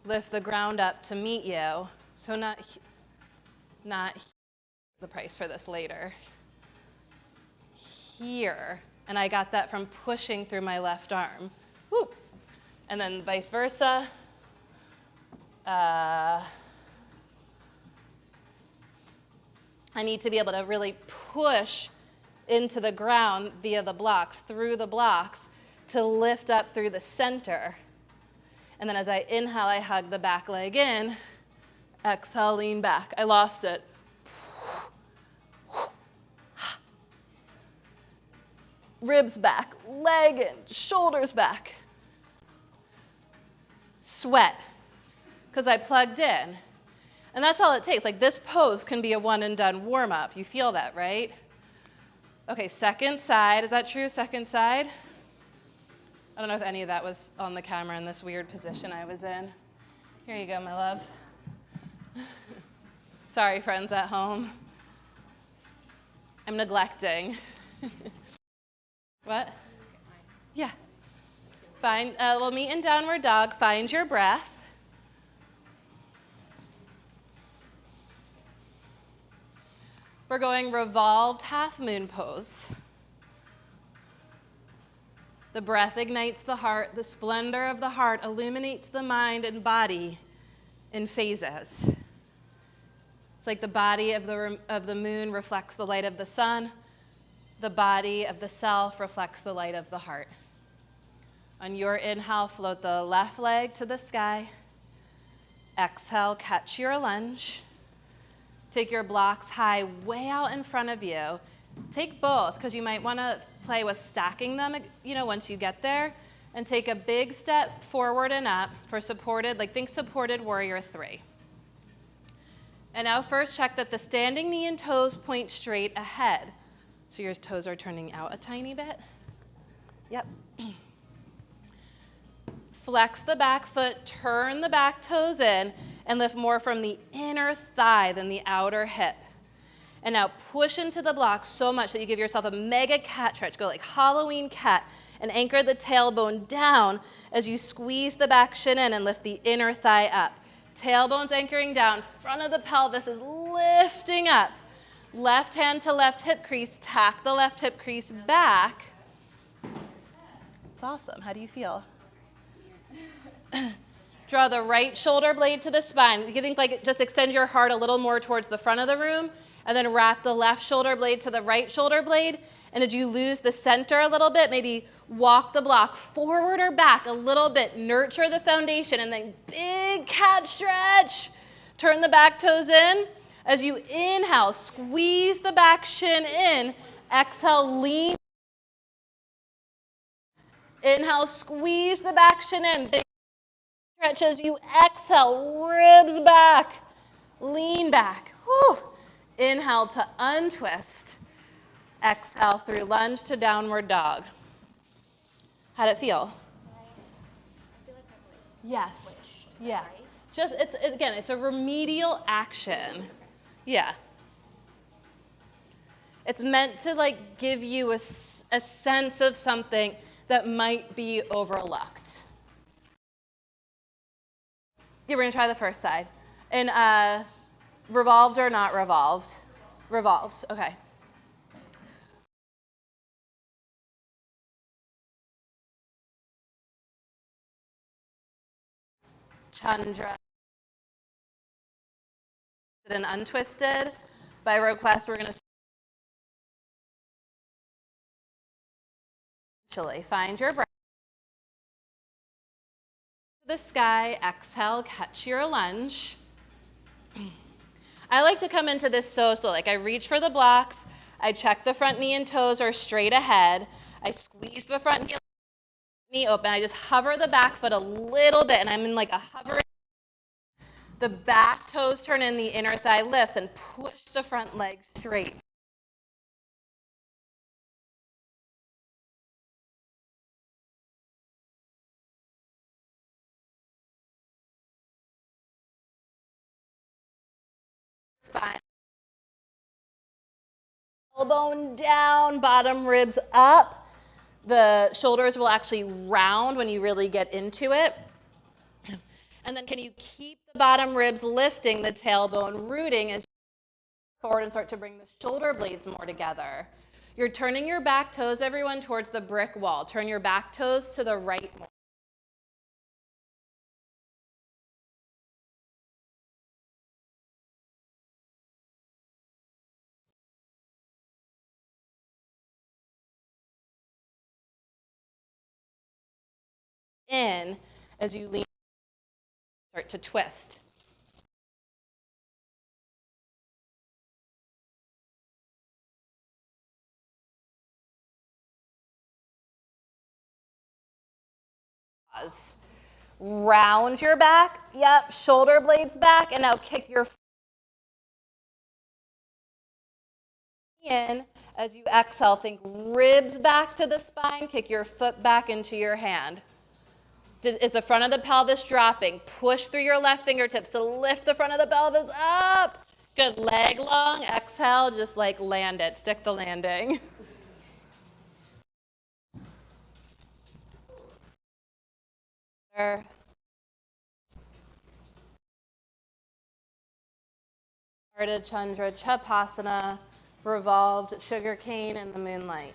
Speaker 1: lift the ground up to meet you. So not the price for this later. Here, and I got that from pushing through my left arm. Whoop. And then vice versa. I need to be able to really push into the ground via the blocks, through the blocks, to lift up through the center. And then as I inhale, I hug the back leg in. Exhale, lean back. I lost it. Ribs back, leg in, shoulders back. Sweat, because I plugged in. And that's all it takes. Like this pose can be a one and done warm up. You feel that, right? Okay, second side. Is that true? Second side? I don't know if any of that was on the camera in this weird position I was in. Here you go, my love. Sorry, friends at home. I'm neglecting. What? Yeah. Fine. We'll meet in downward dog. Find your breath. We're going revolved half moon pose. The breath ignites the heart. The splendor of the heart illuminates the mind and body in phases. It's like the body of the moon reflects the light of the sun. The body of the self reflects the light of the heart. On your inhale, float the left leg to the sky. Exhale, catch your lunge. Take your blocks high, way out in front of you. Take both, because you might want to play with stacking them, once you get there. And take a big step forward and up for supported, think supported warrior 3. And now first check that the standing knee and toes point straight ahead. So your toes are turning out a tiny bit. Yep. Flex the back foot, turn the back toes in, and lift more from the inner thigh than the outer hip. And now push into the block so much that you give yourself a mega cat stretch. Go like Halloween cat and anchor the tailbone down as you squeeze the back shin in and lift the inner thigh up. Tailbone's anchoring down, front of the pelvis is lifting up. Left hand to left hip crease, tack the left hip crease back. It's awesome. How do you feel? Draw the right shoulder blade to the spine. You think just extend your heart a little more towards the front of the room, and then wrap the left shoulder blade to the right shoulder blade. And did you lose the center a little bit? Maybe walk the block forward or back a little bit. Nurture the foundation, and then big cat stretch. Turn the back toes in. As you inhale, squeeze the back shin in. Exhale, lean. Inhale, squeeze the back shin in. Big stretch as you exhale, ribs back. Lean back. Whew. Inhale to untwist. Exhale through lunge to downward dog. How'd it feel?
Speaker 2: I feel like I've
Speaker 1: Yes.
Speaker 2: switched,
Speaker 1: Yeah.
Speaker 2: right?
Speaker 1: It's a remedial action. Yeah. It's meant to like give you a sense of something that might be overlooked. Yeah, we're gonna try the first side. And revolved or not revolved? Revolved, okay. Chandra. And untwisted. By request, we're gonna find your breath. The sky, exhale, catch your lunge. I like to come into this so like I reach for the blocks, I check the front knee and toes are straight ahead, I squeeze the front knee open, I just hover the back foot a little bit and I'm in like a hovering. The back toes turn in, the inner thigh lifts and push the front leg straight. Spine. Elbow down, bottom ribs up. The shoulders will actually round when you really get into it. And then can you keep the bottom ribs lifting, the tailbone rooting as you go forward and start to bring the shoulder blades more together. You're turning your back toes, everyone, towards the brick wall. Turn your back toes to the right more. In as you lean, start to twist. Pause. Round your back, yep, shoulder blades back, and now kick your in as you exhale. Think ribs back to the spine, kick your foot back into your hand. Is the front of the pelvis dropping? Push through your left fingertips to lift the front of the pelvis up. Good, leg long, exhale, just like land it, stick the landing. Ardha Chandra Chapasana, revolved sugar cane in the moonlight.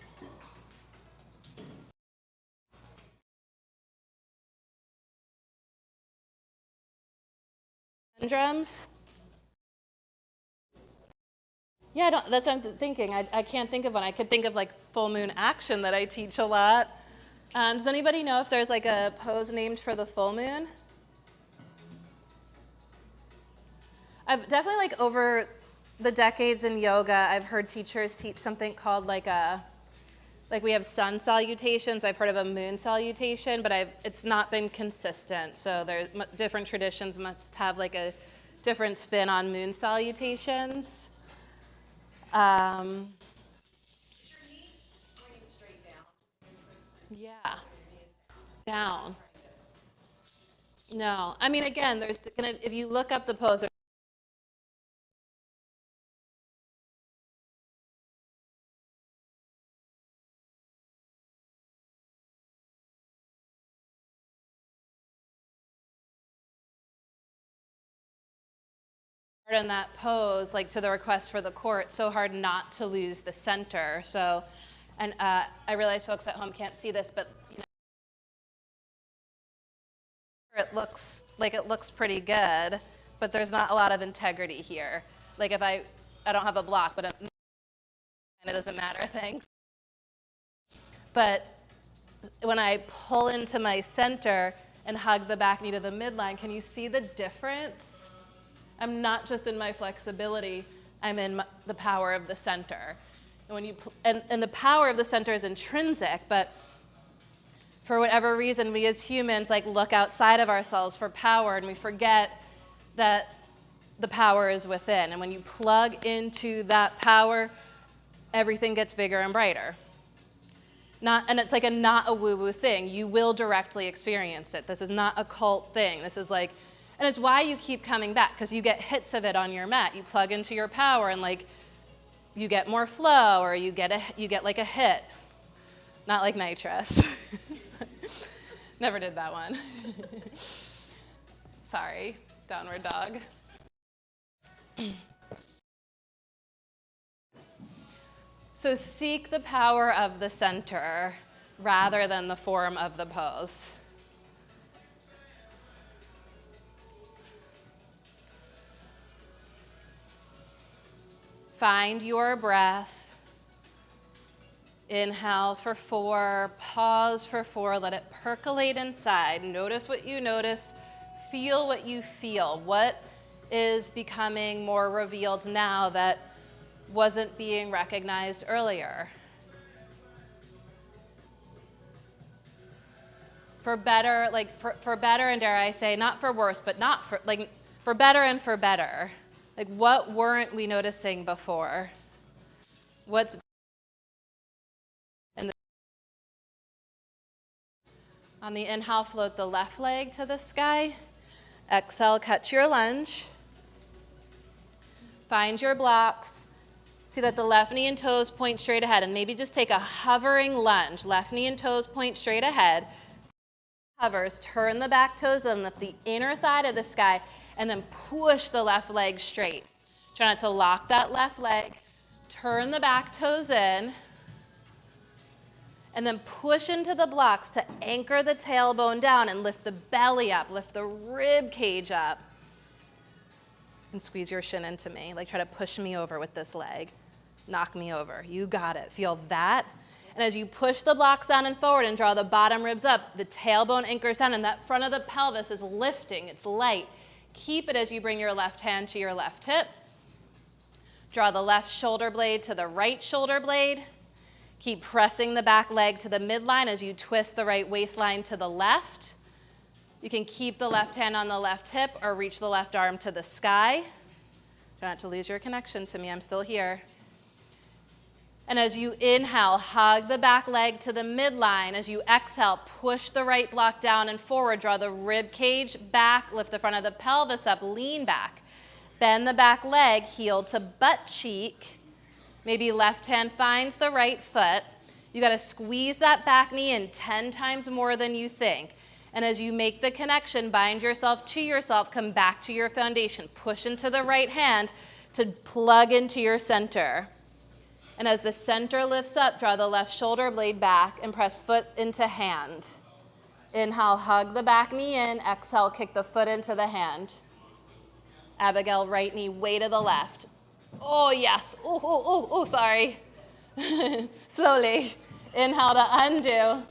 Speaker 1: Drums. Yeah, that's what I'm thinking. I can't think of one. I could think of like full moon action that I teach a lot. Does anybody know if there's like a pose named for the full moon? I've definitely like over the decades in yoga, I've heard teachers teach something called like we have sun salutations. I've heard of a moon salutation, but it's not been consistent. So different traditions must have like a different spin on moon salutations. Is your knee pointing straight down? Yeah, down. No, I mean again, there's gonna if you look up the pose. In that pose, like to the request for the core, it's so hard not to lose the center. So, and I realize folks at home can't see this, but you know, it looks pretty good, but there's not a lot of integrity here. Like if I don't have a block, but it doesn't matter, thanks. But when I pull into my center and hug the back knee to the midline, can you see the difference? I'm not just in my flexibility, I'm in the power of the center. And when and the power of the center is intrinsic, but for whatever reason, we as humans like look outside of ourselves for power and we forget that the power is within. And when you plug into that power, everything gets bigger and brighter. And it's like not a woo-woo thing. You will directly experience it. This is not a cult thing. This is like, and it's why you keep coming back, because you get hits of it on your mat. You plug into your power and like, you get more flow or you get like a hit. Not like nitrous. Never did that one. Sorry, downward dog. So seek the power of the center rather than the form of the pose. Find your breath. Inhale for 4, pause for 4, let it percolate inside. Notice what you notice, feel what you feel. What is becoming more revealed now that wasn't being recognized earlier? For better, like for better, and dare I say, not for worse, but not for, like, for better and for better. Like, what weren't we noticing before? What's and on the inhale, float the left leg to the sky. Exhale, catch your lunge. Find your blocks. See that the left knee and toes point straight ahead, and maybe just take a hovering lunge. Left knee and toes point straight ahead. Hovers, turn the back toes and lift the inner thigh to the sky, and then push the left leg straight. Try not to lock that left leg. Turn the back toes in, and then push into the blocks to anchor the tailbone down and lift the belly up, lift the rib cage up. And squeeze your shin into me. Like, try to push me over with this leg. Knock me over. You got it. Feel that. And as you push the blocks down and forward and draw the bottom ribs up, the tailbone anchors down and that front of the pelvis is lifting. It's light. Keep it as you bring your left hand to your left hip. Draw the left shoulder blade to the right shoulder blade. Keep pressing the back leg to the midline as you twist the right waistline to the left. You can keep the left hand on the left hip or reach the left arm to the sky. Try not to lose your connection to me, I'm still here. And as you inhale, hug the back leg to the midline. As you exhale, push the right block down and forward. Draw the rib cage back, lift the front of the pelvis up, lean back. Bend the back leg, heel to butt cheek. Maybe left hand finds the right foot. You gotta squeeze that back knee in 10 times more than you think. And as you make the connection, bind yourself to yourself, come back to your foundation. Push into the right hand to plug into your center. And as the center lifts up, draw the left shoulder blade back and press foot into hand. Inhale, hug the back knee in. Exhale, kick the foot into the hand. Abigail, right knee way to the left. Oh, yes. Oh, sorry. Slowly. Inhale to undo.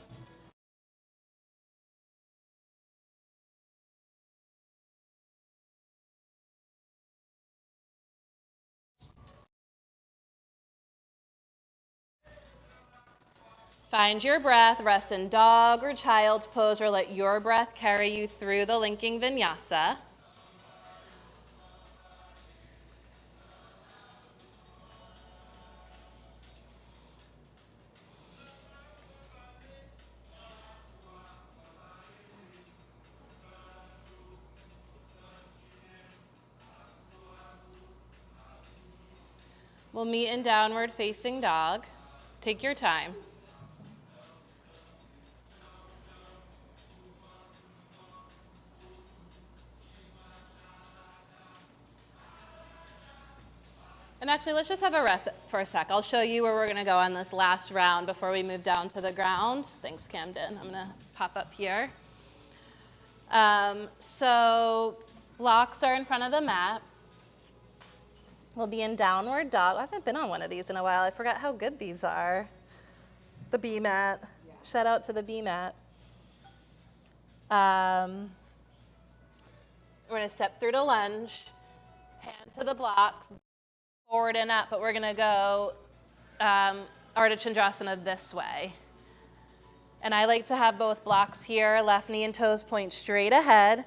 Speaker 1: Find your breath, rest in dog or child's pose, or let your breath carry you through the linking vinyasa. We'll meet in downward facing dog. Take your time. And actually, let's just have a rest for a sec. I'll show you where we're gonna go on this last round before we move down to the ground. Thanks, Camden. I'm gonna pop up here. So blocks are in front of the mat. We'll be in downward dog. I haven't been on one of these in a while. I forgot how good these are. The B mat. Yeah. Shout out to the B mat. We're gonna step through to lunge, hand to the blocks, forward and up, but we're gonna go Ardha Chandrasana this way. And I like to have both blocks here, left knee and toes point straight ahead,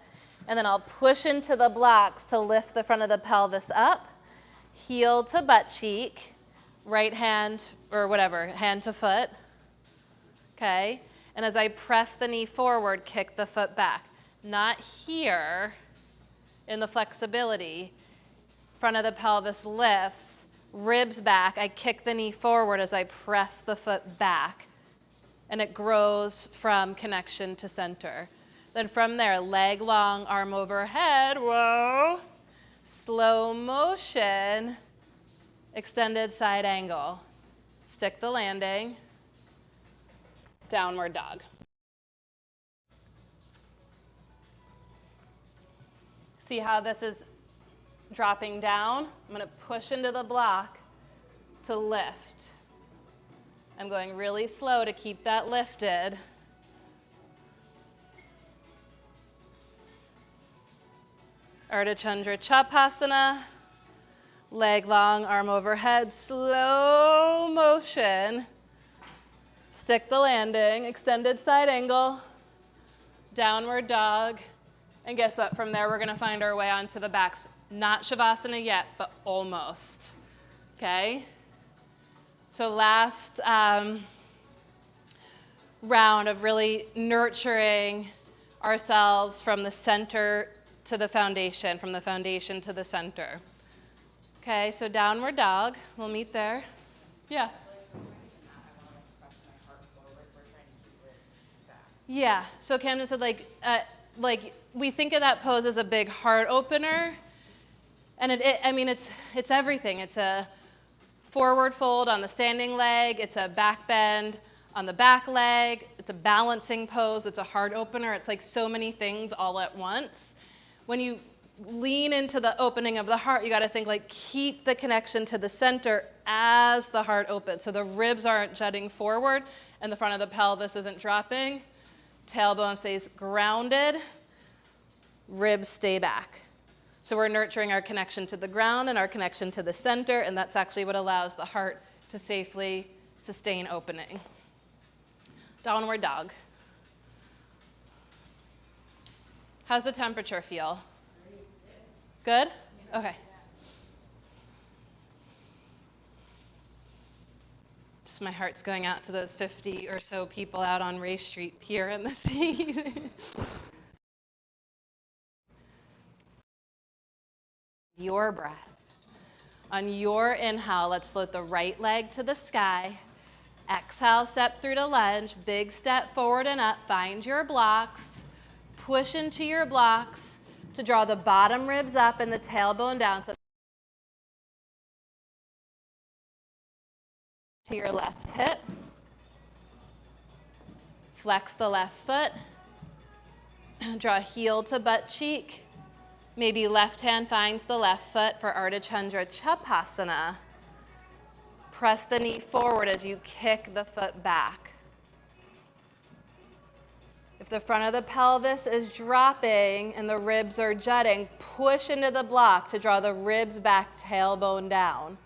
Speaker 1: and then I'll push into the blocks to lift the front of the pelvis up, heel to butt cheek, right hand, or whatever, hand to foot, okay? And as I press the knee forward, kick the foot back. Not here in the flexibility. Front of the pelvis lifts, ribs back. I kick the knee forward as I press the foot back, and it grows from connection to center. Then from there, leg long, arm overhead, whoa, slow motion, extended side angle. Stick the landing, downward dog. See how this is dropping down? I'm going to push into the block to lift. I'm going really slow to keep that lifted. Ardha Chandra Chapasana. Leg long, arm overhead, slow motion. Stick the landing, extended side angle, downward dog. And guess what? From there, we're going to find our way onto the backs. Not Shavasana yet, but almost. Okay? So last round of really nurturing ourselves from the center to the foundation, from the foundation to the center. Okay, so downward dog. We'll meet there. Yeah. Yeah, so Camden said like we think of that pose as a big heart opener, and it's everything. It's a forward fold on the standing leg, it's a back bend on the back leg, it's a balancing pose, it's a heart opener. It's like so many things all at once. When you lean into the opening of the heart, you got to think like keep the connection to the center as the heart opens. So the ribs aren't jutting forward and the front of the pelvis isn't dropping. Tailbone stays grounded, ribs stay back. So we're nurturing our connection to the ground and our connection to the center, and that's actually what allows the heart to safely sustain opening. Downward dog. How's the temperature feel? Good? Okay. Just my heart's going out to those 50 or so people out on Ray Street Pier in this heat. Your breath. On your inhale, let's float the right leg to the sky. Exhale, step through to lunge. Big step forward and up. Find your blocks. Push into your blocks to draw the bottom ribs up and the tailbone down. So to your left hip. Flex the left foot. Draw heel to butt cheek. Maybe left hand finds the left foot for Ardha Chandra Chapasana. Press the knee forward as you kick the foot back. If the front of the pelvis is dropping and the ribs are jutting, push into the block to draw the ribs back, tailbone down.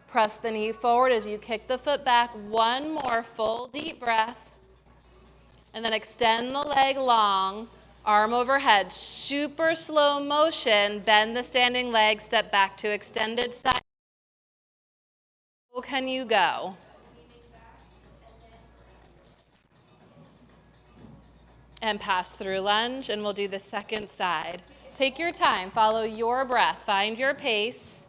Speaker 1: Press the knee forward as you kick the foot back. One more full deep breath. And then extend the leg long. Arm overhead, super slow motion, bend the standing leg, step back to extended side. How can you go? And pass through lunge, and we'll do the second side. Take your time, follow your breath, find your pace.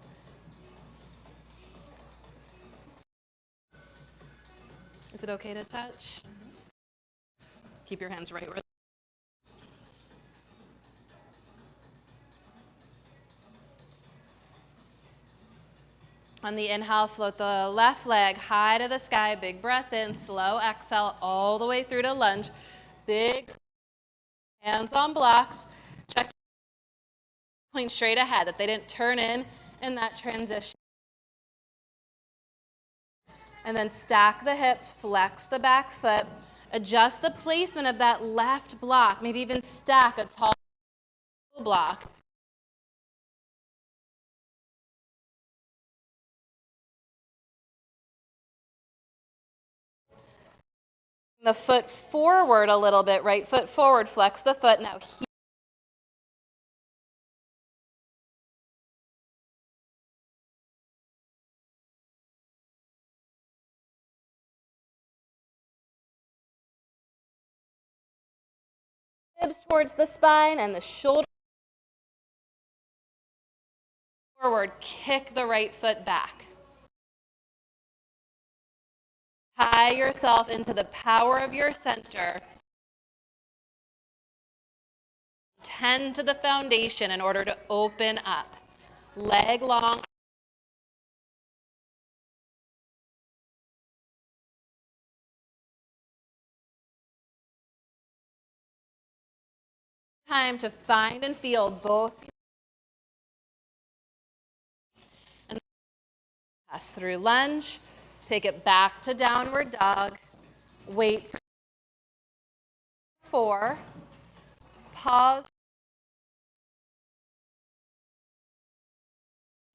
Speaker 1: Is it okay to touch? Keep your hands right where. On the inhale, float the left leg high to the sky, big breath in, slow exhale all the way through to lunge. Big hands on blocks. Check point straight ahead, that they didn't turn in that transition. And then stack the hips, flex the back foot, adjust the placement of that left block, maybe even stack a tall block. The foot forward a little bit, right foot forward, flex the foot. Now hips towards the spine and the shoulder forward, kick the right foot back. Tie yourself into the power of your center. Tend to the foundation in order to open up. Leg long. Time to find and feel both. And pass through lunge. Take it back to downward dog. Wait for 4. Pause.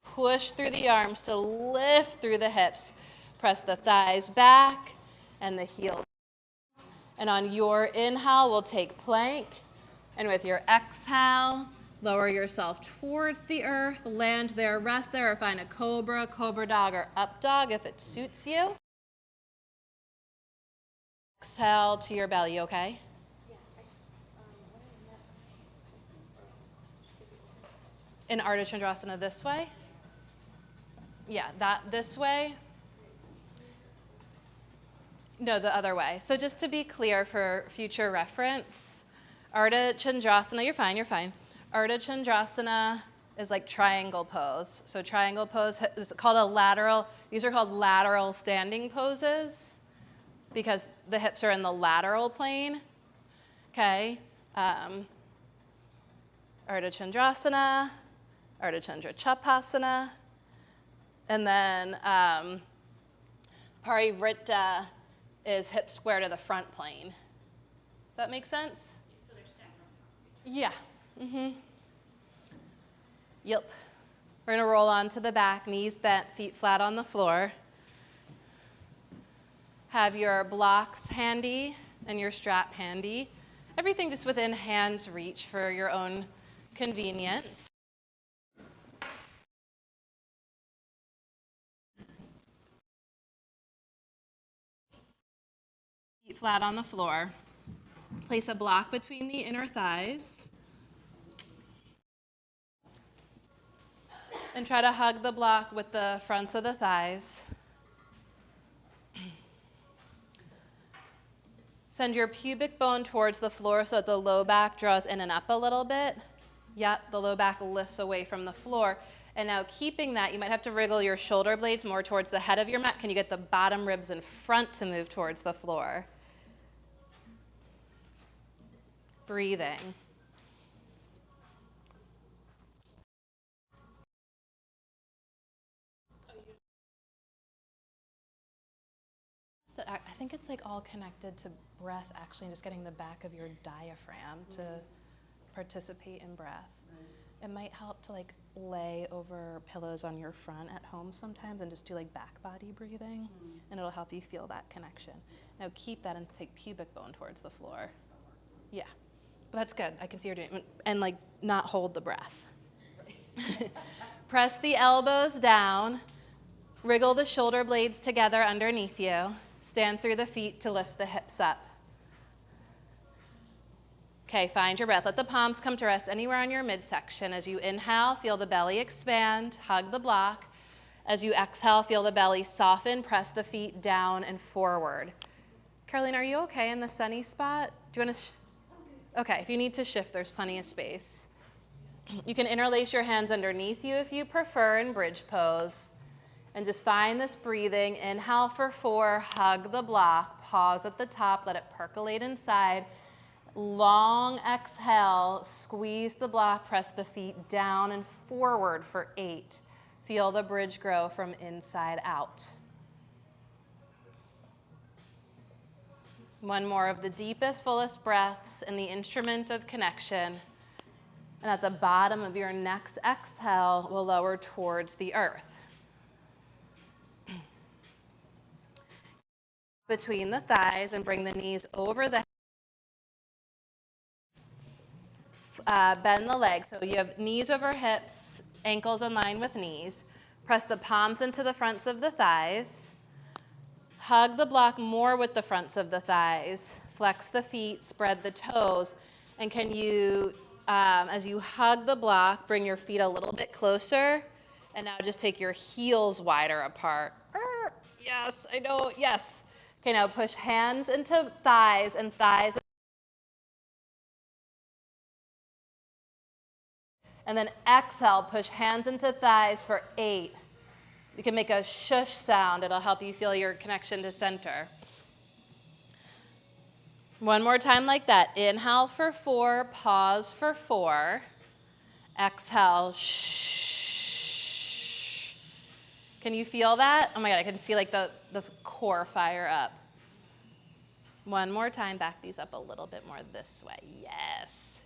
Speaker 1: Push through the arms to lift through the hips. Press the thighs back and the heels. And on your inhale, we'll take plank. And with your exhale, lower yourself towards the earth. Land there, rest there, or find a cobra, cobra dog, or up dog if it suits you. Exhale to your belly, okay? In Ardha Chandrasana this way? Yeah, this way. No, the other way. So just to be clear for future reference, Ardha Chandrasana, you're fine. Ardha Chandrasana is like triangle pose. So triangle pose is called a lateral, these are called lateral standing poses because the hips are in the lateral plane. Okay. Ardha Chandrasana, Ardha Chandra Chapasana, and then Parivritta is hips square to the front plane. Does that make sense?
Speaker 2: So they're stacked on top.
Speaker 1: Yeah. Yep. We're going to roll onto the back, knees bent, feet flat on the floor. Have your blocks handy and your strap handy. Everything just within hand's reach for your own convenience. Feet flat on the floor. Place a block between the inner thighs. And try to hug the block with the fronts of the thighs. Send your pubic bone towards the floor so that the low back draws in and up a little bit. Yep, the low back lifts away from the floor. And now keeping that, you might have to wriggle your shoulder blades more towards the head of your mat. Can you get the bottom ribs in front to move towards the floor? Breathing. I think it's like all connected to breath, actually, and just getting the back of your diaphragm to participate in breath. It might help to like lay over pillows on your front at home sometimes and just do like back body breathing, and it'll help you feel that connection. Now keep that and take pubic bone towards the floor. Yeah, but that's good. I can see you're doing it. And like not hold the breath. Press the elbows down. Wriggle the shoulder blades together underneath you. Stand through the feet to lift the hips up. Okay, find your breath. Let the palms come to rest anywhere on your midsection. As you inhale, feel the belly expand, hug the block. As you exhale, feel the belly soften, press the feet down and forward. Caroline, are you okay in the sunny spot? Do you want to? Okay, if you need to shift, there's plenty of space. You can interlace your hands underneath you if you prefer in bridge pose. And just find this breathing. Inhale for 4, hug the block, pause at the top, let it percolate inside. Long exhale, squeeze the block, press the feet down and forward for 8. Feel the bridge grow from inside out. One more of the deepest, fullest breaths in the instrument of connection. And at the bottom of your next exhale, we'll lower towards the earth. Between the thighs and bring the knees over the bend the legs. So you have knees over hips, ankles in line with knees. Press the palms into the fronts of the thighs. Hug the block more with the fronts of the thighs. Flex the feet, spread the toes. And can you, as you hug the block, bring your feet a little bit closer. And now just take your heels wider apart. Yes, I know, yes. Okay, now push hands into thighs and thighs. And then exhale, push hands into thighs for 8. You can make a shush sound. It'll help you feel your connection to center. One more time like that. Inhale for 4, pause for 4. Exhale, shh. Can you feel that? Oh my God, I can see like the core fire up. One more time, back these up a little bit more this way. Yes.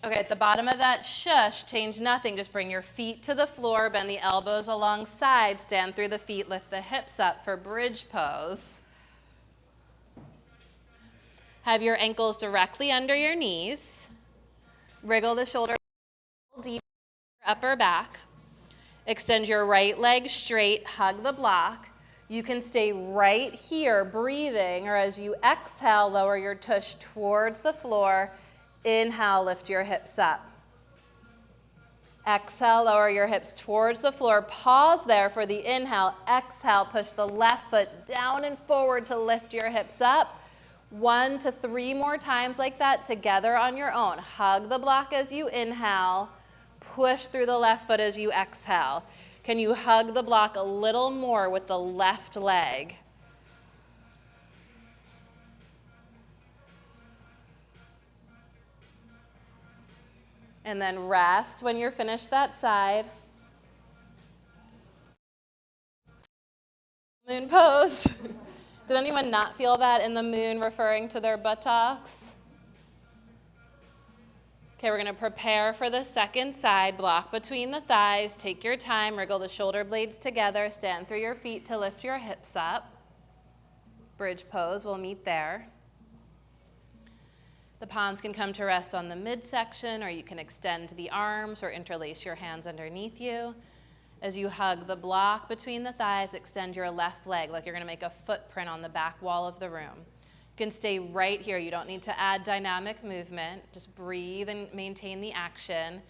Speaker 1: Okay, at the bottom of that shush, change nothing. Just bring your feet to the floor, bend the elbows alongside, stand through the feet, lift the hips up for bridge pose. Have your ankles directly under your knees. Wriggle the shoulder deep upper back. Extend your right leg straight, hug the block. You can stay right here breathing, or as you exhale, lower your tush towards the floor. Inhale, lift your hips up. Exhale, lower your hips towards the floor. Pause there for the inhale. Exhale, push the left foot down and forward to lift your hips up. 1 to 3 more times like that together on your own. Hug the block as you inhale. Push through the left foot as you exhale. Can you hug the block a little more with the left leg? And then rest when you're finished that side. Moon pose. Did anyone not feel that in the moon referring to their buttocks? Okay, we're going to prepare for the second side. Block between the thighs. Take your time. Wriggle the shoulder blades together. Stand through your feet to lift your hips up. Bridge pose. We'll meet there. The palms can come to rest on the midsection, or you can extend the arms or interlace your hands underneath you. As you hug the block between the thighs, extend your left leg like you're going to make a footprint on the back wall of the room. You can stay right here. You don't need to add dynamic movement. Just breathe and maintain the action.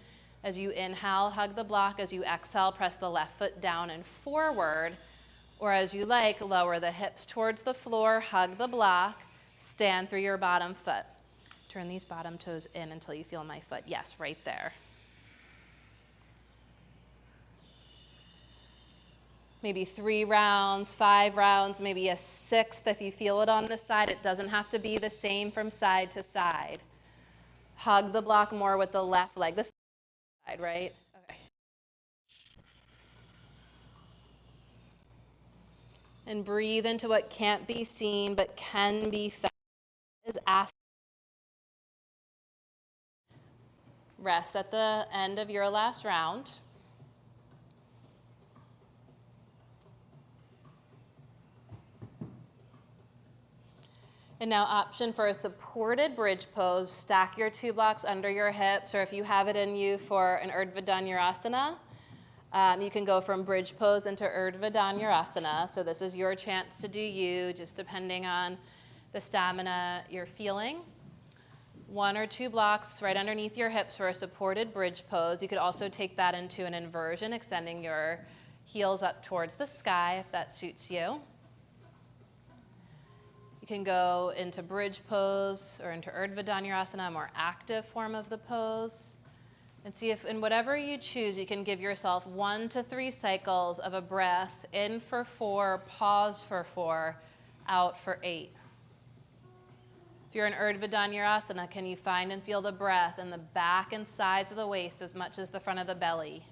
Speaker 1: As you inhale, hug the block. As you exhale, press the left foot down and forward. Or as you like, lower the hips towards the floor, hug the block, stand through your bottom foot. Turn these bottom toes in until you feel my foot. Yes, right there. Maybe 3 rounds, 5 rounds, maybe a 6th if you feel it on the side. It doesn't have to be the same from side to side. Hug the block more with the left leg. This side, right? Okay. And breathe into what can't be seen but can be felt. Is ask. Rest at the end of your last round. And now option for a supported bridge pose. Stack your 2 blocks under your hips, or if you have it in you for an Urdhva Dhanurasana, you can go from bridge pose into Urdhva Dhanurasana. So this is your chance to do you, just depending on the stamina you're feeling. 1 or 2 blocks right underneath your hips for a supported bridge pose. You could also take that into an inversion, extending your heels up towards the sky if that suits you. You can go into bridge pose or into Urdhva Dhanurasana, a more active form of the pose. And see if in whatever you choose, you can give yourself 1 to 3 cycles of a breath, in for 4, pause for 4, out for 8. If you're in Urdhva Dhanurasana, can you find and feel the breath in the back and sides of the waist as much as the front of the belly?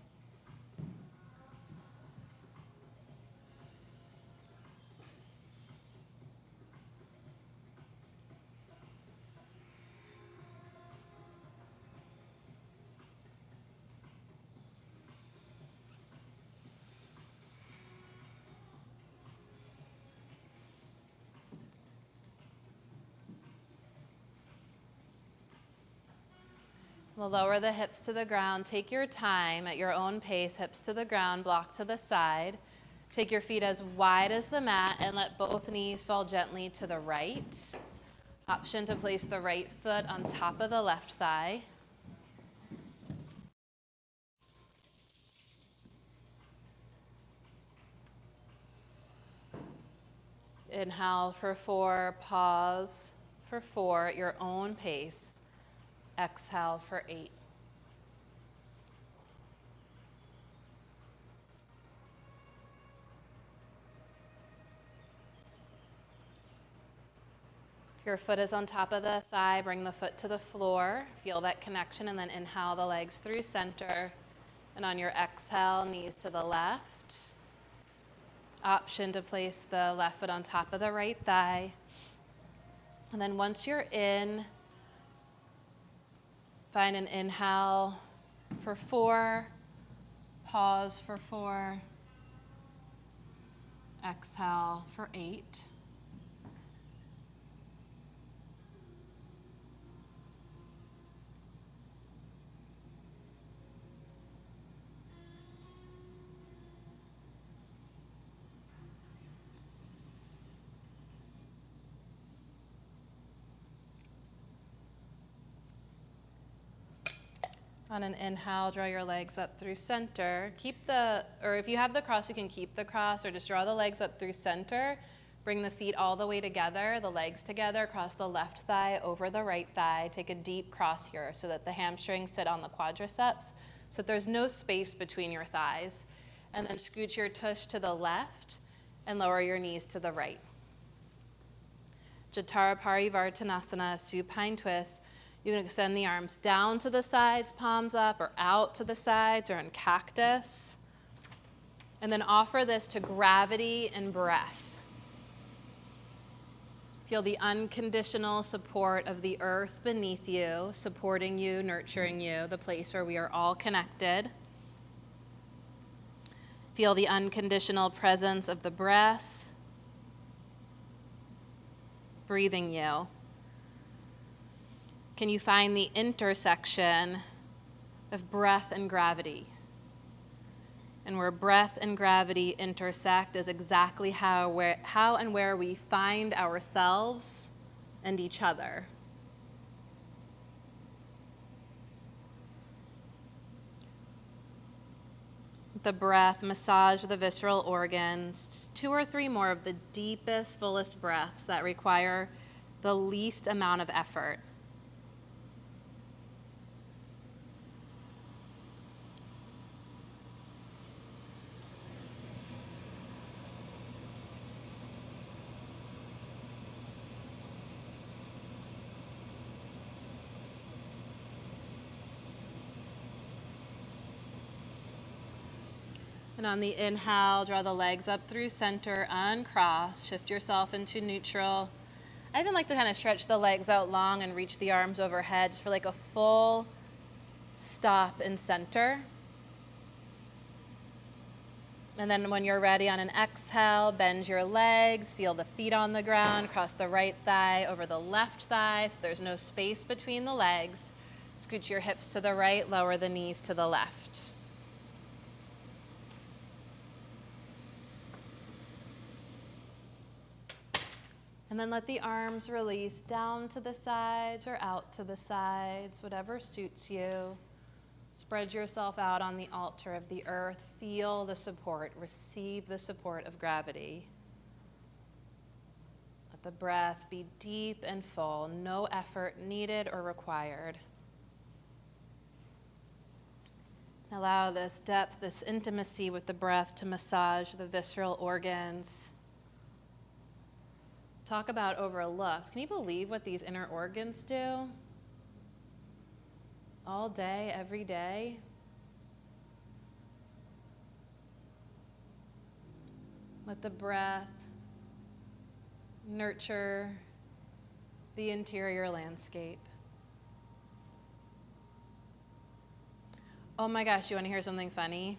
Speaker 1: We'll lower the hips to the ground. Take your time at your own pace, hips to the ground, block to the side. Take your feet as wide as the mat and let both knees fall gently to the right. Option to place the right foot on top of the left thigh. Inhale for 4, pause for 4 at your own pace. Exhale for 8. If your foot is on top of the thigh, bring the foot to the floor. Feel that connection, and then inhale the legs through center. And on your exhale, knees to the left. Option to place the left foot on top of the right thigh. And then once you're in, find an inhale for 4, pause for 4, exhale for 8. On an inhale, draw your legs up through center. Or if you have the cross, you can keep the cross, or just draw the legs up through center. Bring the feet all the way together, the legs together, cross the left thigh over the right thigh. Take a deep cross here so that the hamstrings sit on the quadriceps, so that there's no space between your thighs. And then scoot your tush to the left and lower your knees to the right. Jatara Parivartanasana, supine twist. You can extend the arms down to the sides, palms up, or out to the sides, or in cactus. And then offer this to gravity and breath. Feel the unconditional support of the earth beneath you, supporting you, nurturing you, the place where we are all connected. Feel the unconditional presence of the breath, breathing you. Can you find the intersection of breath and gravity? And where breath and gravity intersect is exactly how and where we find ourselves and each other. The breath, massage the visceral organs, 2 or 3 more of the deepest, fullest breaths that require the least amount of effort. And on the inhale, draw the legs up through center, uncross, shift yourself into neutral. I even like to kind of stretch the legs out long and reach the arms overhead just for like a full stop in center. And then when you're ready on an exhale, bend your legs, feel the feet on the ground, cross the right thigh over the left thigh so there's no space between the legs. Scoot your hips to the right, lower the knees to the left. And then let the arms release down to the sides or out to the sides, whatever suits you. Spread yourself out on the altar of the earth. Feel the support. Receive the support of gravity. Let the breath be deep and full. No effort needed or required. Allow this depth, this intimacy with the breath to massage the visceral organs. Talk about overlooked. Can you believe what these inner organs do? All day, every day. Let the breath nurture the interior landscape. Oh my gosh, you want to hear something funny?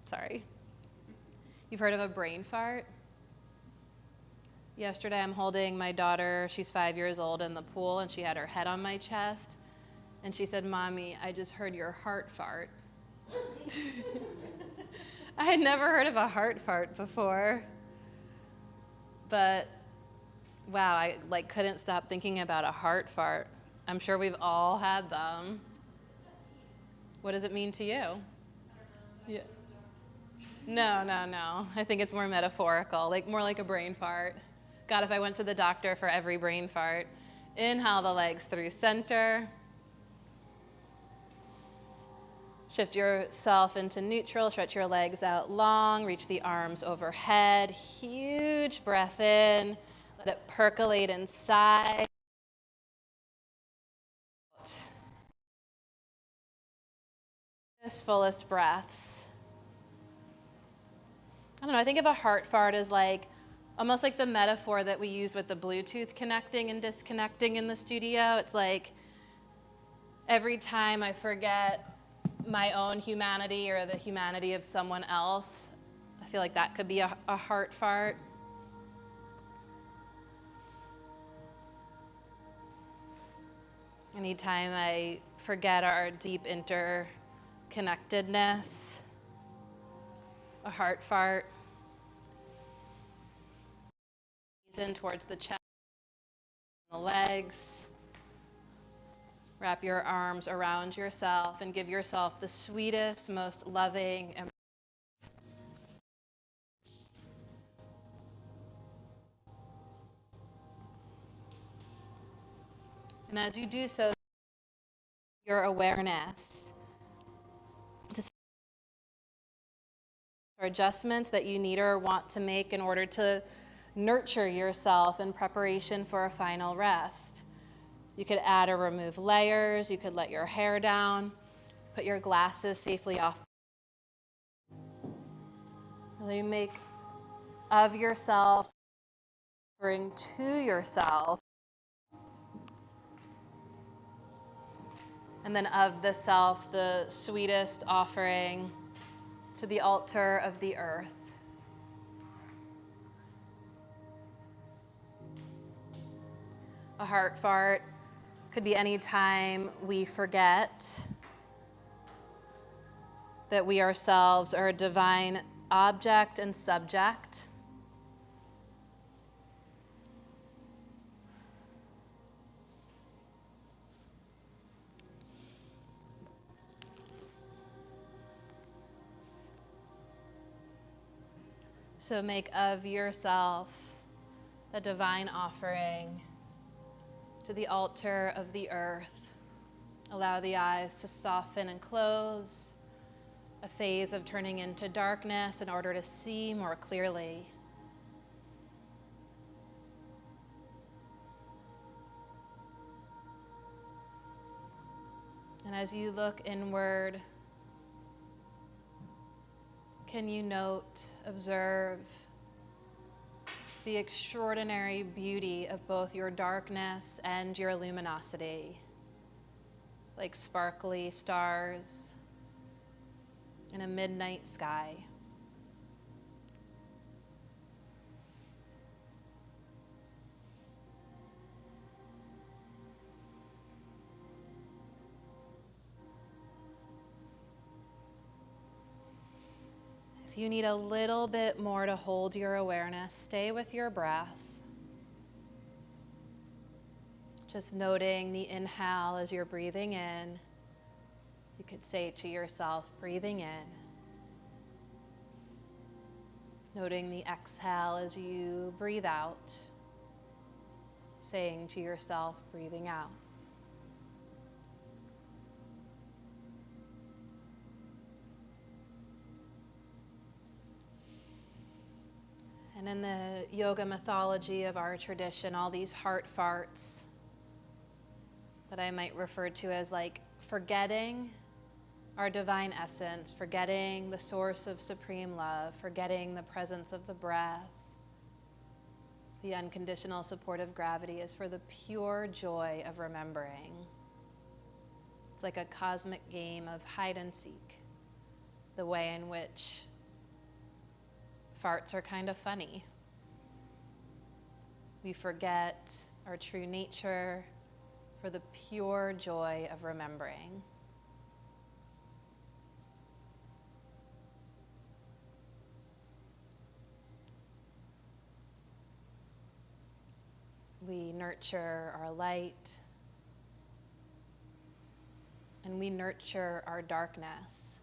Speaker 1: Sorry. You've heard of a brain fart? Yesterday, I'm holding my daughter, she's 5 years old, in the pool, and she had her head on my chest. And she said, "Mommy, I just heard your heart fart." I had never heard of a heart fart before. But, wow, I couldn't stop thinking about a heart fart. I'm sure we've all had them. What does it mean to you? Yeah. No. I think it's more metaphorical, more like a brain fart. God, if I went to the doctor for every brain fart. Inhale the legs through center. Shift yourself into neutral, stretch your legs out long, reach the arms overhead. Huge breath in, let it percolate inside. Fullest breaths. I don't know, I think of a heart fart as like, almost like the metaphor that we use with the Bluetooth connecting and disconnecting in the studio. It's like every time I forget my own humanity or the humanity of someone else, I feel like that could be a heart fart. Anytime I forget our deep interconnectedness, a heart fart. Ease in towards the chest, the legs. Wrap your arms around yourself and give yourself the sweetest, most loving embrace. And as you do so, your awareness or adjustments that you need or want to make in order to nurture yourself in preparation for a final rest. You could add or remove layers, you could let your hair down, put your glasses safely off. Really make of yourself, bring to yourself, and then of the self, the sweetest offering to the altar of the earth. A heart fart could be any time we forget that we ourselves are a divine object and subject. So make of yourself a divine offering to the altar of the earth. Allow the eyes to soften and close, a phase of turning into darkness in order to see more clearly. And as you look inward, can you note, observe the extraordinary beauty of both your darkness and your luminosity, like sparkly stars in a midnight sky. If you need a little bit more to hold your awareness, stay with your breath. Just noting the inhale as you're breathing in. You could say to yourself, breathing in. Noting the exhale as you breathe out. Saying to yourself, breathing out. And in the yoga mythology of our tradition, all these heart farts that I might refer to as like forgetting our divine essence, forgetting the source of supreme love, forgetting the presence of the breath, the unconditional support of gravity is for the pure joy of remembering. It's like a cosmic game of hide and seek, the way in which farts are kind of funny. We forget our true nature for the pure joy of remembering. We nurture our light, and we nurture our darkness,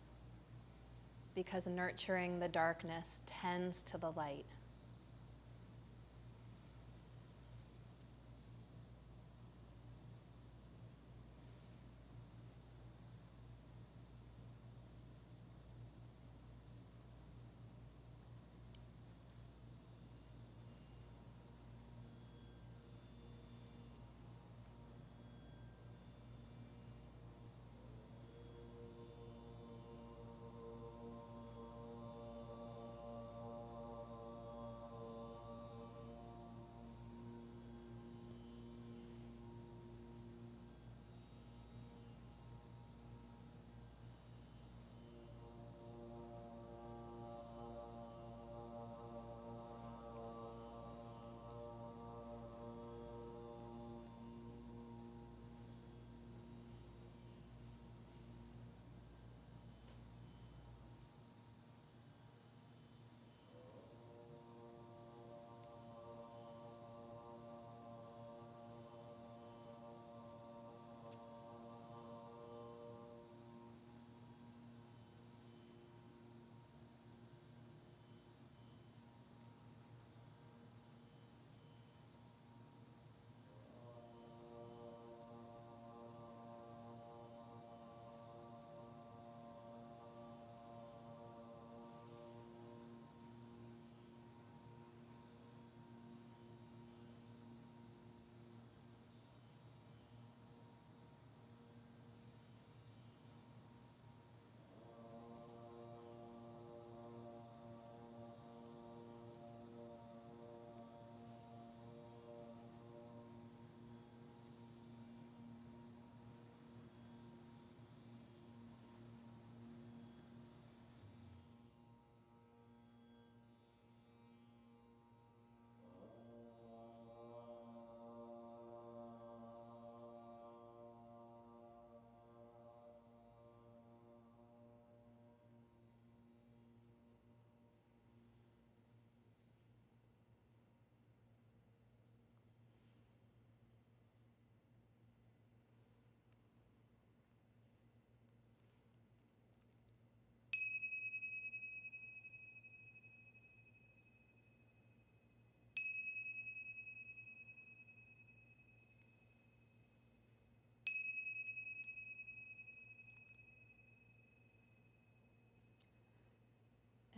Speaker 1: because nurturing the darkness tends to the light.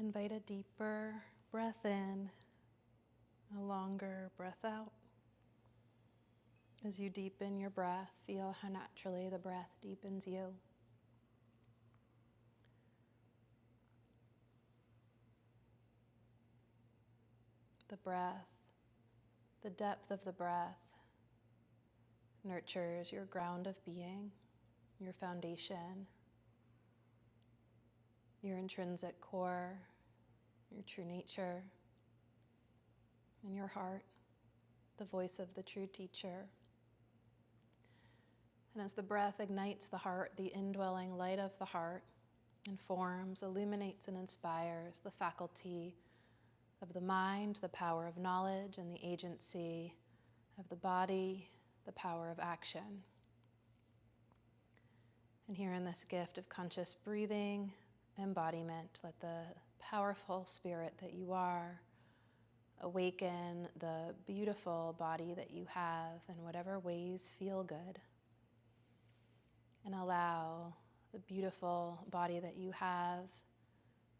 Speaker 1: Invite a deeper breath in, a longer breath out. As you deepen your breath, feel how naturally the breath deepens you. The breath, the depth of the breath, nurtures your ground of being, your foundation, your intrinsic core, your true nature, and your heart, the voice of the true teacher. And as the breath ignites the heart, the indwelling light of the heart informs, illuminates, and inspires the faculty of the mind, the power of knowledge, and the agency of the body, the power of action. And here in this gift of conscious breathing, embodiment, let the powerful spirit that you are awaken the beautiful body that you have in whatever ways feel good. And allow the beautiful body that you have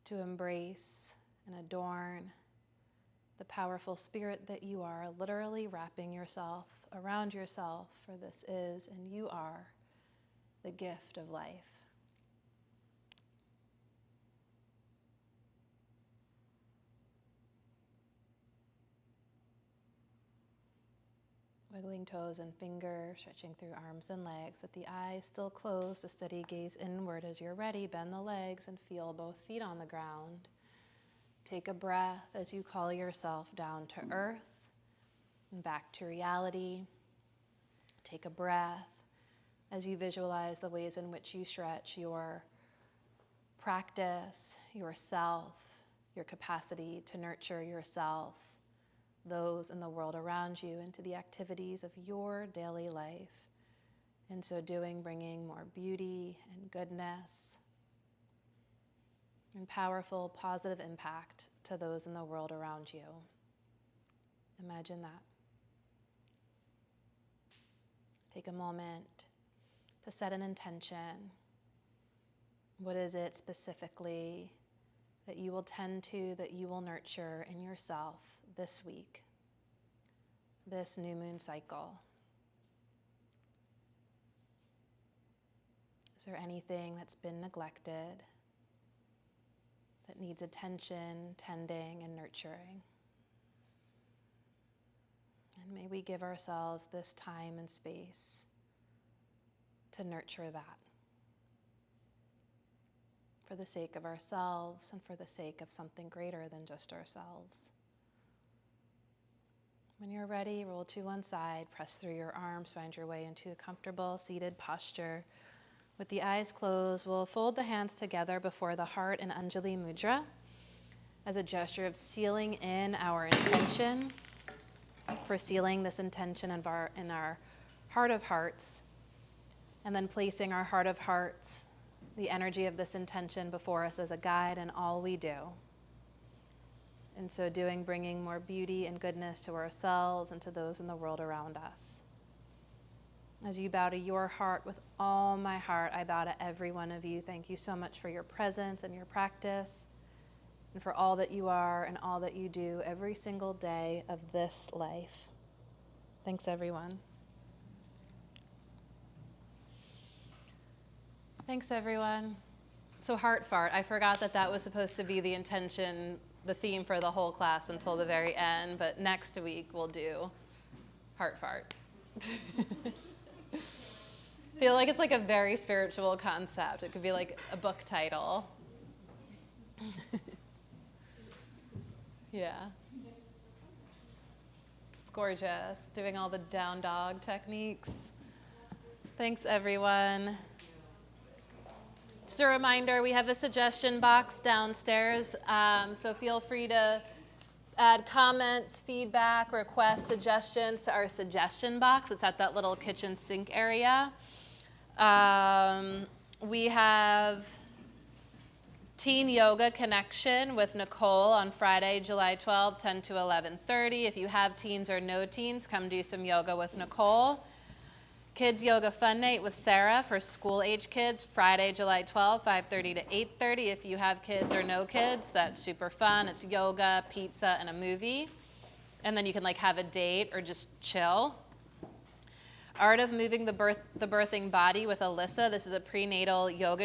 Speaker 1: to embrace and adorn the powerful spirit that you are, literally wrapping yourself around yourself, for this is and you are the gift of life. Wiggling toes and fingers, stretching through arms and legs. With the eyes still closed, a steady gaze inward. As you're ready, bend the legs and feel both feet on the ground. Take a breath as you call yourself down to earth and back to reality. Take a breath as you visualize the ways in which you stretch your practice, yourself, your capacity to nurture yourself, those in the world around you, into the activities of your daily life. In so doing, bringing more beauty and goodness and powerful, positive impact to those in the world around you. Imagine that. Take a moment to set an intention. What is it specifically that you will tend to, that you will nurture in yourself this week, this new moon cycle? Is there anything that's been neglected that needs attention, tending, and nurturing? And may we give ourselves this time and space to nurture that, for the sake of ourselves and for the sake of something greater than just ourselves. When you're ready, roll to one side, press through your arms, find your way into a comfortable seated posture. With the eyes closed, we'll fold the hands together before the heart in Anjali Mudra as a gesture of sealing in our intention, for sealing this intention in our heart of hearts, and then placing our heart of hearts, the energy of this intention, before us as a guide in all we do. In so doing, bringing more beauty and goodness to ourselves and to those in the world around us. As you bow to your heart, with all my heart, I bow to every one of you. Thank you so much for your presence and your practice, and for all that you are and all that you do every single day of this life. Thanks, everyone. Thanks, everyone. So heart fart, I forgot that that was supposed to be the intention, the theme for the whole class until the very end, but next week we'll do heart fart. Feel like it's like a very spiritual concept. It could be like a book title. Yeah. It's gorgeous, doing all the down dog techniques. Thanks, everyone. Just a reminder, we have a suggestion box downstairs, so feel free to add comments, feedback, requests, suggestions to our suggestion box. It's at that little kitchen sink area. We have Teen Yoga Connection with Nicole on Friday, July 12th, 10 to 11:30. If you have teens or no teens, come do some yoga with Nicole. Kids Yoga Fun Night with Sarah for school-age kids, Friday, July 12th, 5:30 to 8:30. If you have kids or no kids, that's super fun. It's yoga, pizza, and a movie. And then you can like have a date or just chill. Art of Moving the Birthing Body with Alyssa. This is a prenatal yoga